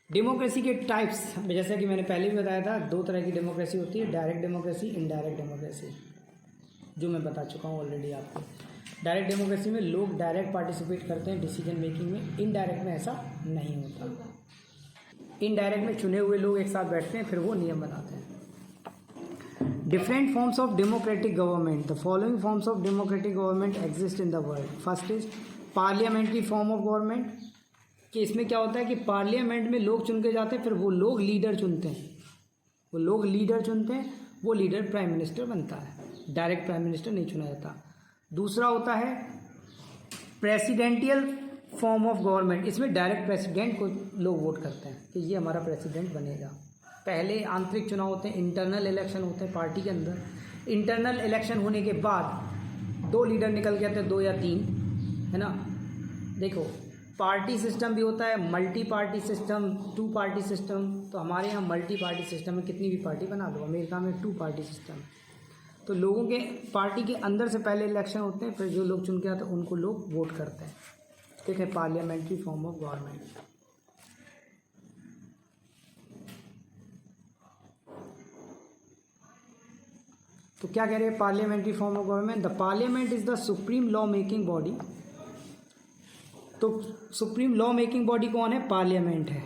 डेमोक्रेसी के टाइप्स, जैसा कि मैंने पहले भी बताया था, दो तरह की डेमोक्रेसी होती है, डायरेक्ट डेमोक्रेसी, इनडायरेक्ट डेमोक्रेसी, जो मैं बता चुका हूँ ऑलरेडी आपको. डायरेक्ट डेमोक्रेसी में लोग डायरेक्ट पार्टिसिपेट करते हैं डिसीजन मेकिंग में. इनडायरेक्ट में ऐसा नहीं होता. इनडायरेक्ट में चुने हुए लोग एक साथ बैठते हैं, फिर वो नियम बनाते हैं. Different forms of democratic government. The following forms of democratic government exist in the world. First is parliamentary form of government. कि इसमें क्या होता है कि पार्लियामेंट में लोग चुन के जाते हैं, फिर वो लोग लीडर चुनते हैं, वो लोग लीडर चुनते हैं, वो लीडर प्राइम मिनिस्टर बनता है. डायरेक्ट प्राइम मिनिस्टर नहीं चुना जाता. दूसरा होता है प्रेसिडेंटियल फॉर्म ऑफ गवर्नमेंट. इसमें डायरेक्ट प्रेसिडेंट को लोग वोट करते हैं कि ये हमारा प्रेसिडेंट बनेगा. पहले आंतरिक चुनाव होते हैं, इंटरनल इलेक्शन होते हैं पार्टी के अंदर. इंटरनल इलेक्शन होने के बाद दो लीडर निकल के आते हैं, 2 या 3, है ना. देखो, पार्टी सिस्टम भी होता है, multi party system, 2 party system. तो हमारे यहाँ मल्टी पार्टी सिस्टम में कितनी भी पार्टी बना दो. अमेरिका में 2 पार्टी सिस्टम. तो लोगों के पार्टी के अंदर से पहले इलेक्शन होते हैं, फिर जो लोग चुन के आते हैं उनको लोग वोट करते हैं. ठीक है, पार्लियामेंट्री फॉर्म ऑफ गवर्नमेंट. तो क्या कह रहे हैं parliamentary form of government? The parliament is the supreme law making body. तो सुप्रीम लॉ मेकिंग बॉडी कौन है? पार्लियामेंट है.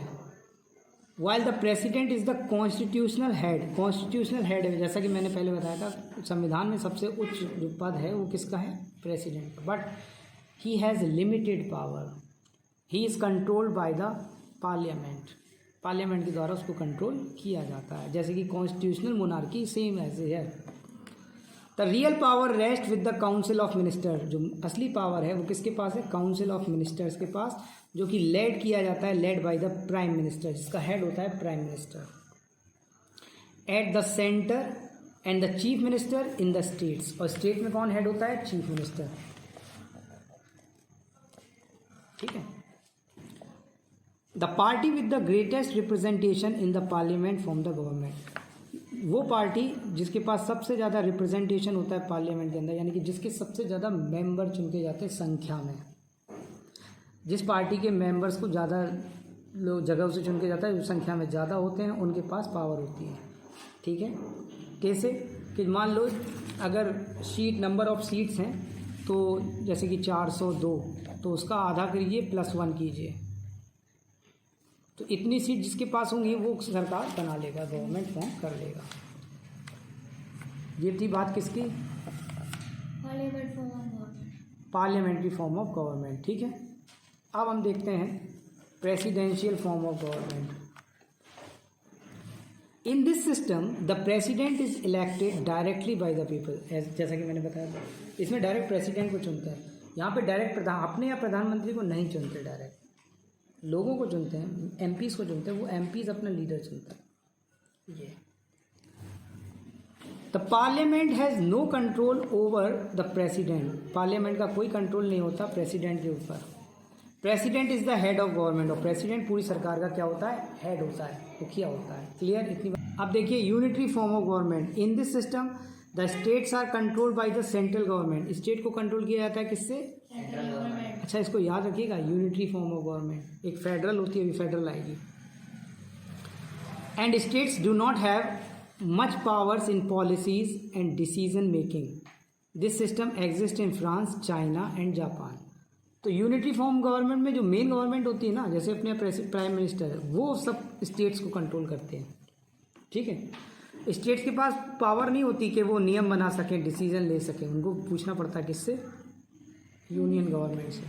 While the president is the constitutional head. Constitutional head है, जैसा कि मैंने पहले बताया था, संविधान में सबसे उच्च जो पद है वो किसका है? President. But he has limited power. He is controlled by the parliament. Parliament के द्वारा उसको कंट्रोल किया जाता है, जैसे कि कॉन्स्टिट्यूशनल मोनार्की सेम ऐसे है. The real power rest with the council of minister. जो असली पावर है वो किसके पास है? काउंसिल ऑफ मिनिस्टर्स के पास, जो कि लेड किया जाता है, led by the prime minister, जिसका हेड होता है prime minister. At the centre and the chief minister in the states. और स्टेट में कौन हेड होता है? Chief minister. ठीक है. The party with the greatest representation in the parliament from the government. वो पार्टी जिसके पास सबसे ज़्यादा रिप्रेजेंटेशन होता है पार्लियामेंट के अंदर, यानी कि जिसके सबसे ज़्यादा मेंबर चुनके जाते हैं संख्या में. जिस पार्टी के मेंबर्स को ज़्यादा लोग जगह से चुन के जाता है, जो संख्या में ज़्यादा होते हैं, उनके पास पावर होती है. ठीक है, कैसे कि मान लो अगर सीट नंबर ऑफ सीट्स हैं तो जैसे कि 402, तो उसका आधा करिए +1 कीजिए, तो इतनी सीट जिसके पास होंगी वो सरकार बना लेगा, गवर्नमेंट फॉर्म कर लेगा। ये थी बात किसकी? Parliament form of government. Parliamentary form of government. ठीक है, अब हम देखते हैं presidential form of government. In this system the president is elected directly by the people, जैसा कि मैंने बताया था, इसमें डायरेक्ट प्रेसिडेंट को चुनते हैं। यहाँ पे डायरेक्ट अपने या प्रधानमंत्री को नहीं चुनते, डायरेक्ट लोगों को चुनते हैं, एमपीज़ को चुनते हैं, वो एमपीज़ अपना लीडर चुनता है। ये the parliament has no control over the president, parliament का कोई कंट्रोल नहीं होता प्रेसिडेंट के ऊपर। President is the head of government, और प्रेसिडेंट पूरी सरकार का क्या होता है? हेड होता है, मुखिया होता है। क्लियर? इतनी बात। अब देखिए unitary form of government. In this system the states are controlled by the central government, state को कंट्रोल किया जाता है किससे? Central government. अच्छा, इसको याद रखिएगा, यूनिटरी फॉर्म ऑफ गवर्नमेंट। एक फेडरल होती है, अभी फेडरल आएगी। And states do not have much powers in policies and decision making. This system exists in France, China and Japan. तो यूनिटरी फॉर्म गवर्नमेंट में जो मेन गवर्नमेंट होती है ना, जैसे अपने प्राइम मिनिस्टर है, वो सब स्टेट्स को कंट्रोल करते हैं। ठीक है, स्टेट्स के पास पावर नहीं होती कि वो नियम बना सकें, डिसीजन ले सकें, उनको पूछना पड़ता है किससे? यूनियन गवर्नमेंट से।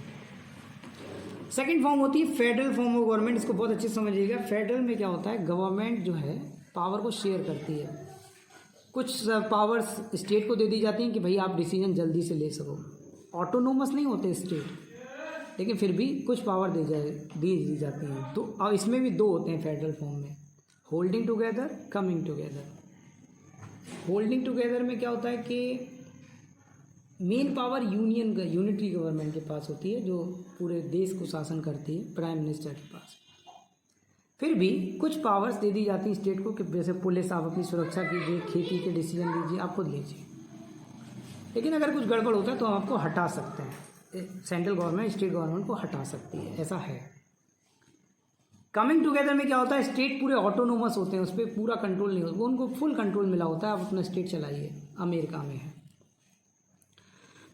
सेकेंड फॉर्म होती है फेडरल फॉर्म ऑफ गवर्नमेंट। इसको बहुत अच्छे से समझिएगा। फेडरल में क्या होता है? गवर्नमेंट जो है पावर को शेयर करती है, कुछ पावर्स स्टेट को दे दी जाती हैं कि भाई आप डिसीजन जल्दी से ले सको। ऑटोनोमस नहीं होते स्टेट, लेकिन फिर भी कुछ पावर दे दी जाती हैं। तो अब इसमें भी दो होते हैं फेडरल फॉर्म में, holding together, coming together. Holding together में क्या होता है कि मेन पावर यूनिटरी गवर्नमेंट के पास होती है, जो पूरे देश को शासन करती है, प्राइम मिनिस्टर के पास। फिर भी कुछ पावर्स दे दी जाती हैं स्टेट को कि जैसे पुलिस, आप अपनी सुरक्षा कीजिए, खेती के डिसीजन लीजिए, आप खुद लीजिए। लेकिन अगर कुछ गड़बड़ होता है तो हम आपको हटा सकते हैं, सेंट्रल गवर्नमेंट स्टेट गवर्नमेंट को हटा सकती है, ऐसा है। कमिंग टुगेदर में क्या होता है? स्टेट पूरे ऑटोनोमस होते हैं, उस पर पूरा कंट्रोल नहीं होता, उनको फुल कंट्रोल मिला होता है, आप अपना स्टेट चलाइए। अमेरिका में है।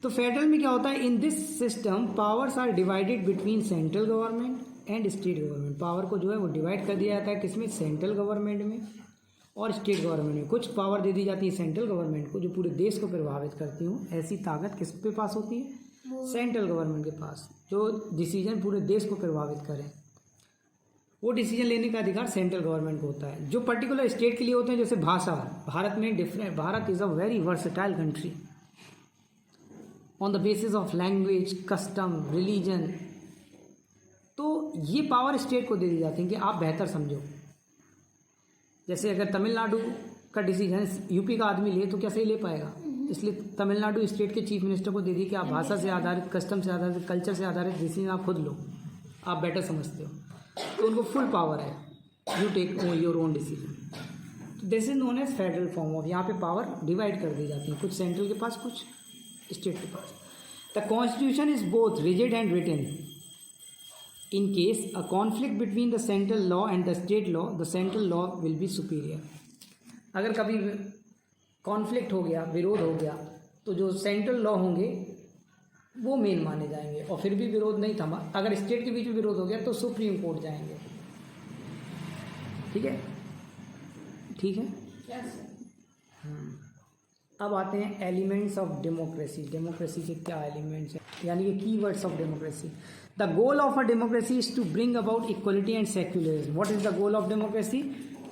तो फेडरल में क्या होता है? In this system powers are divided between central government and state government. Power को जो है वो डिवाइड कर दिया जाता है किसमें? सेंट्रल गवर्नमेंट में और स्टेट गवर्नमेंट में। कुछ पावर दे दी जाती है सेंट्रल गवर्नमेंट को, जो पूरे देश को प्रभावित करती हूँ, ऐसी ताकत किसके पास होती है? सेंट्रल गवर्नमेंट के पास, जो डिसीजन पूरे देश को प्रभावित करें, वो डिसीजन लेने का अधिकार सेंट्रल गवर्नमेंट को होता है। जो पर्टिकुलर स्टेट के लिए होते हैं, जैसे भाषा, भारत में different, Bharat is a very versatile country on the basis of language, custom, religion. तो ये पावर स्टेट को दे दी जाती है कि आप बेहतर समझो। जैसे अगर तमिलनाडु का डिसीजन यूपी का आदमी ले तो क्या सही ले पाएगा? इसलिए तमिलनाडु स्टेट के चीफ मिनिस्टर को दे दी कि आप भाषा से आधारित, कस्टम से आधारित, कल्चर से आधारित डिसीजन आप खुद लो, आप बेटर समझते हो, तो उनको फुल पावर है, you take your own decision. This is known as federal form of. यहाँ पे पावर डिवाइड कर दी जाती है, कुछ सेंट्रल के पास, कुछ स्टेट के पास। The constitution is both rigid and written. In case a conflict between the central law and the state law, the central law will be superior. अगर कभी कॉन्फ्लिक्ट हो गया, विरोध हो गया, तो जो सेंट्रल लॉ होंगे वो मेन माने जाएंगे, और फिर भी विरोध नहीं थमा, अगर स्टेट के बीच में विरोध हो गया तो सुप्रीम कोर्ट जाएंगे। ठीक है? ठीक है? अब आते हैं एलिमेंट्स ऑफ डेमोक्रेसी। डेमोक्रेसी के क्या एलिमेंट्स हैं, यानी कि keywords of democracy. The goal of a democracy is to bring about equality and secularism. What is the goal of democracy?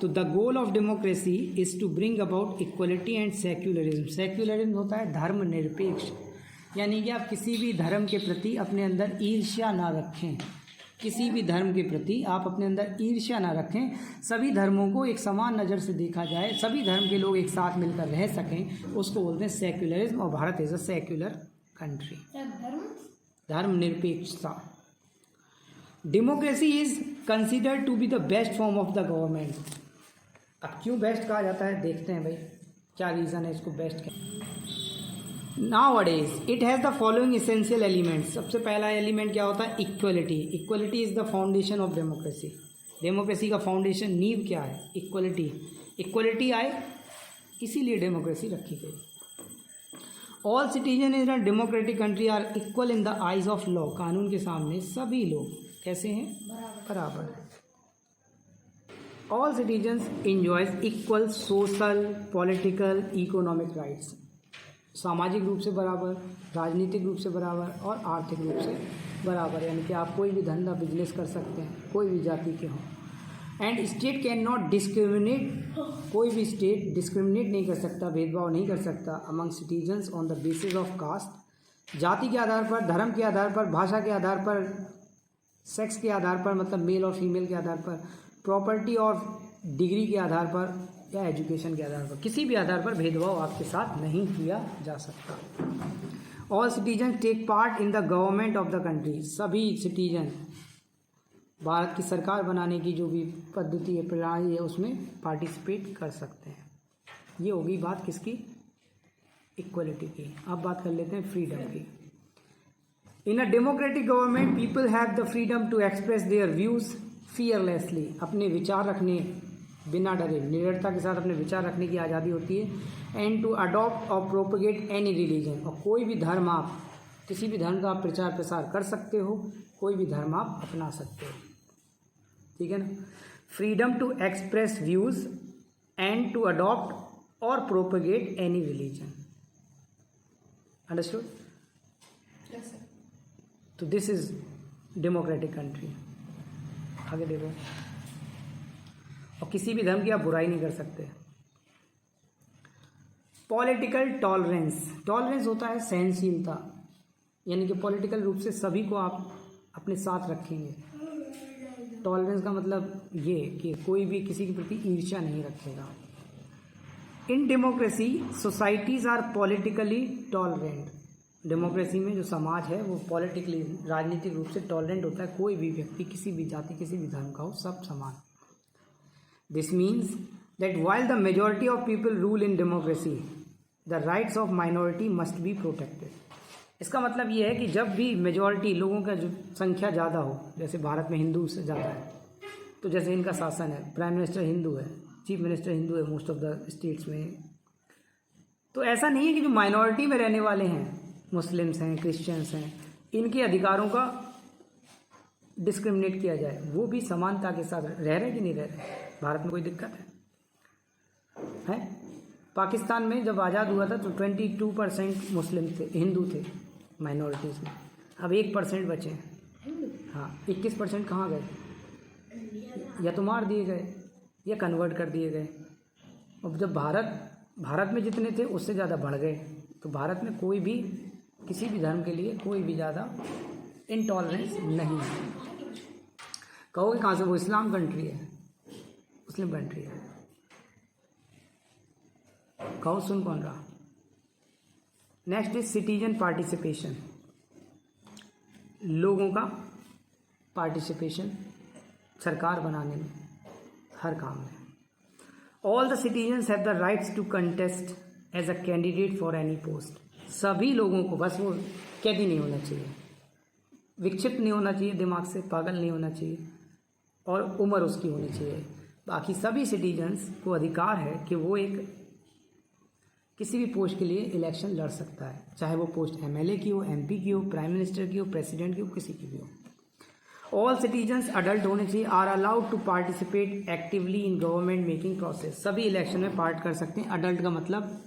तो the goal of democracy is to bring about equality and secularism. Secularism होता है धर्मनिरपेक्ष, यानी कि आप किसी भी धर्म के प्रति अपने अंदर ईर्ष्या ना रखें। किसी भी धर्म के प्रति आप अपने अंदर ईर्ष्या ना रखें, सभी धर्मों को एक समान नज़र से देखा जाए, सभी धर्म के लोग एक साथ मिलकर रह सकें, उसको बोलते हैं सेक्युलरिज्म। और Bharat is a secular country. धर्मनिरपेक्षता। Democracy is considered to be the best form of the government. अब क्यों बेस्ट कहा जाता है, देखते हैं भाई क्या रीज़न है इसको बेस्ट कहने। Nowadays it has the following essential elements. सबसे पहला एलिमेंट क्या होता है? Equality. Equality is the foundation of democracy. Democracy का फाउंडेशन, नींव क्या है? इक्वलिटी। इक्वलिटी आए, इसीलिए डेमोक्रेसी रखी गई। All citizen in a democratic country are equal in the eyes of law, कानून के सामने सभी लोग कैसे हैं? बराबर हैं। All citizens enjoys equal social, political, economic rights, सामाजिक रूप से बराबर, राजनीतिक रूप से बराबर और आर्थिक रूप से बराबर, यानी कि आप कोई भी धंधा बिजनेस कर सकते हैं, कोई भी जाति के हों। And state can not discriminate, कोई भी स्टेट डिस्क्रिमिनेट नहीं कर सकता, भेदभाव नहीं कर सकता among citizens on the basis of caste, जाति के आधार पर, धर्म के आधार पर, भाषा के आधार पर, सेक्स के आधार पर, मतलब मेल और फीमेल के आधार पर, प्रॉपर्टी और डिग्री के आधार पर या एजुकेशन के आधार पर, किसी भी आधार पर भेदभाव आपके साथ नहीं किया जा सकता। All citizen take part in the government of the country, सभी सिटीजन भारत की सरकार बनाने की जो भी पद्धति है, प्रणाली है, उसमें पार्टिसिपेट कर सकते हैं। ये होगी बात किसकी? इक्वलिटी की। अब बात कर लेते हैं फ्रीडम की। In a democratic government people have the freedom to express their views fearlessly, अपने विचार रखने बिना डरे, निडरता के साथ अपने विचार रखने की आज़ादी होती है। एंड टू अडॉप्ट और प्रोपगेट एनी रिलीजन, और कोई भी धर्म आप, किसी भी धर्म का आप प्रचार प्रसार कर सकते हो, कोई भी धर्म आप अपना सकते हो, ठीक है ना। Freedom to express views and to adopt और प्रोपगेट एनी रिलीजन, अंडरस्टूड? तो दिस इज डेमोक्रेटिक कंट्री। आगे देखो, और किसी भी धर्म की आप बुराई नहीं कर सकते। पॉलिटिकल टॉलरेंस, टॉलरेंस होता है सहनशीलता, यानी कि पॉलिटिकल रूप से सभी को आप अपने साथ रखेंगे। टॉलरेंस का मतलब ये कि कोई भी किसी के प्रति ईर्ष्या नहीं रखेगा। In democracy societies are politically tolerant, democracy में जो समाज है वो पॉलिटिकली, राजनीतिक रूप से टॉलरेंट होता है। कोई भी व्यक्ति किसी भी जाति, किसी भी धर्म का हो, सब समान। This means that while the majority of people rule in democracy, the rights of minority must be protected. इसका मतलब ये है कि जब भी मेजॉरिटी लोगों का जो संख्या ज़्यादा हो, जैसे भारत में हिंदू से ज़्यादा है, तो जैसे इनका शासन है, प्राइम मिनिस्टर हिंदू है, चीफ मिनिस्टर हिंदू है मोस्ट ऑफ द स्टेट्स में, तो ऐसा नहीं है कि जो माइनॉरिटी में रहने वाले हैं, मुस्लिम्स हैं, क्रिश्चियंस हैं, इनके अधिकारों का डिस्क्रिमिनेट किया जाए। वो भी समानता के साथ रह रहे कि नहीं रह रहे? भारत में कोई दिक्कत है? पाकिस्तान में जब आज़ाद हुआ था तो 22% मुस्लिम थे, हिंदू थे माइनॉरिटीज़ में, अब 1% बचे। हाँ, 21% कहाँ गए? या तो मार दिए गए या कन्वर्ट कर दिए गए। अब जब भारत में जितने थे उससे ज़्यादा बढ़ गए, तो भारत में कोई भी किसी भी धर्म के लिए कोई भी ज़्यादा इंटॉलरेंस नहीं है। कहोगे कहाँ से? वो इस्लाम कंट्री है, मुस्लिम कंट्री है। कहो, सुन कौन रहा? नेक्स्ट इज सिटीजन पार्टिसिपेशन, लोगों का पार्टिसिपेशन सरकार बनाने में, हर काम में। All the citizens have the rights to contest as a candidate for any post, सभी लोगों को, बस वो कैदी नहीं होना चाहिए, विक्षिप्त नहीं होना चाहिए, दिमाग से पागल नहीं होना चाहिए, और उम्र उसकी होनी चाहिए। बाकी सभी सिटीजन्स को अधिकार है कि वो एक किसी भी पोस्ट के लिए इलेक्शन लड़ सकता है, चाहे वो पोस्ट एमएलए की हो, एमपी की हो, प्राइम मिनिस्टर की हो, प्रेसिडेंट की हो, किसी की भी हो। ऑल सिटीजन्स अडल्ट होने चाहिए, are allowed to participate actively in government making process, सभी इलेक्शन में पार्ट कर सकते हैं। अडल्ट का मतलब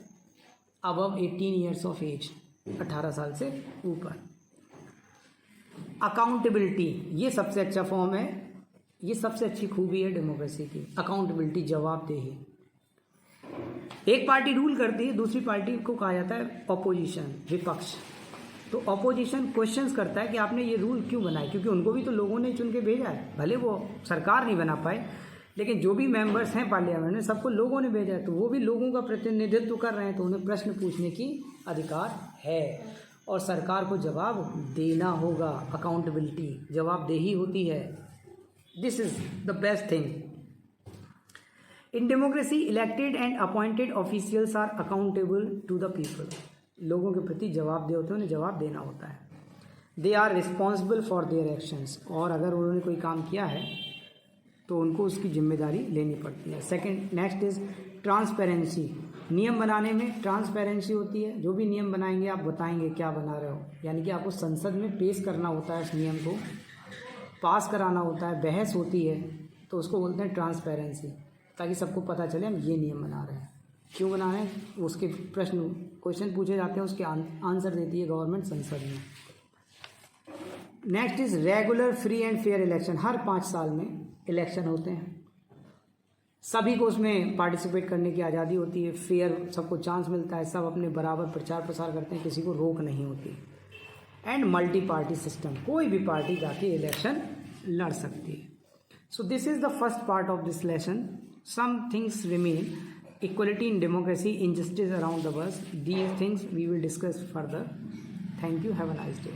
अबव 18 ईयर्स ऑफ एज, 18 साल से ऊपर। अकाउंटेबिलिटी, ये सबसे अच्छा फॉर्म है, ये सबसे अच्छी खूबी है डेमोक्रेसी की, अकाउंटेबिलिटी, जवाबदेही। एक पार्टी रूल करती है, दूसरी पार्टी को कहा जाता है ऑपोजिशन, विपक्ष। तो ऑपोजिशन क्वेश्चंस करता है कि आपने ये रूल क्यों बनाए, क्योंकि उनको भी तो लोगों ने चुन के भेजा है, भले वो सरकार नहीं बना पाए, लेकिन जो भी मेंबर्स हैं पार्लियामेंट में, सबको लोगों ने भेजा है, तो वो भी लोगों का प्रतिनिधित्व कर रहे हैं, तो उन्हें प्रश्न पूछने की अधिकार है और सरकार को जवाब देना होगा। अकाउंटेबिलिटी, जवाबदेही होती है। This is the best thing. In democracy elected and appointed officials are accountable to the people, लोगों के प्रति जवाबदेह होते हैं, उन्हें जवाब देना होता है। They are responsible for their actions, और अगर उन्होंने कोई काम किया है तो उनको उसकी जिम्मेदारी लेनी पड़ती है। Second next is transparency. नियम बनाने में ट्रांसपेरेंसी होती है। जो भी नियम बनाएंगे आप बताएंगे क्या बना रहे हो, यानी कि आपको संसद में पेश करना होता है, उस नियम को पास कराना होता है, बहस होती है, तो उसको बोलते हैं ट्रांसपेरेंसी, ताकि सबको पता चले हम ये नियम बना रहे हैं, क्यों बना रहे हैं, उसके प्रश्न क्वेश्चन पूछे जाते हैं, उसके आंसर देती है गवर्नमेंट संसद में। Next is regular free and fair election. हर 5 साल में इलेक्शन होते हैं, सभी को उसमें पार्टिसिपेट करने की आज़ादी होती है, फेयर सबको चांस मिलता है, सब अपने बराबर प्रचार प्रसार करते हैं, किसी को रोक नहीं होती। एंड मल्टी पार्टी सिस्टम, कोई भी पार्टी जाके इलेक्शन लड़ सकती है। So this is the first part of this lesson. Some things remain, equality in democracy, injustice around the world. These things we will discuss further. Thank you. Have a nice day.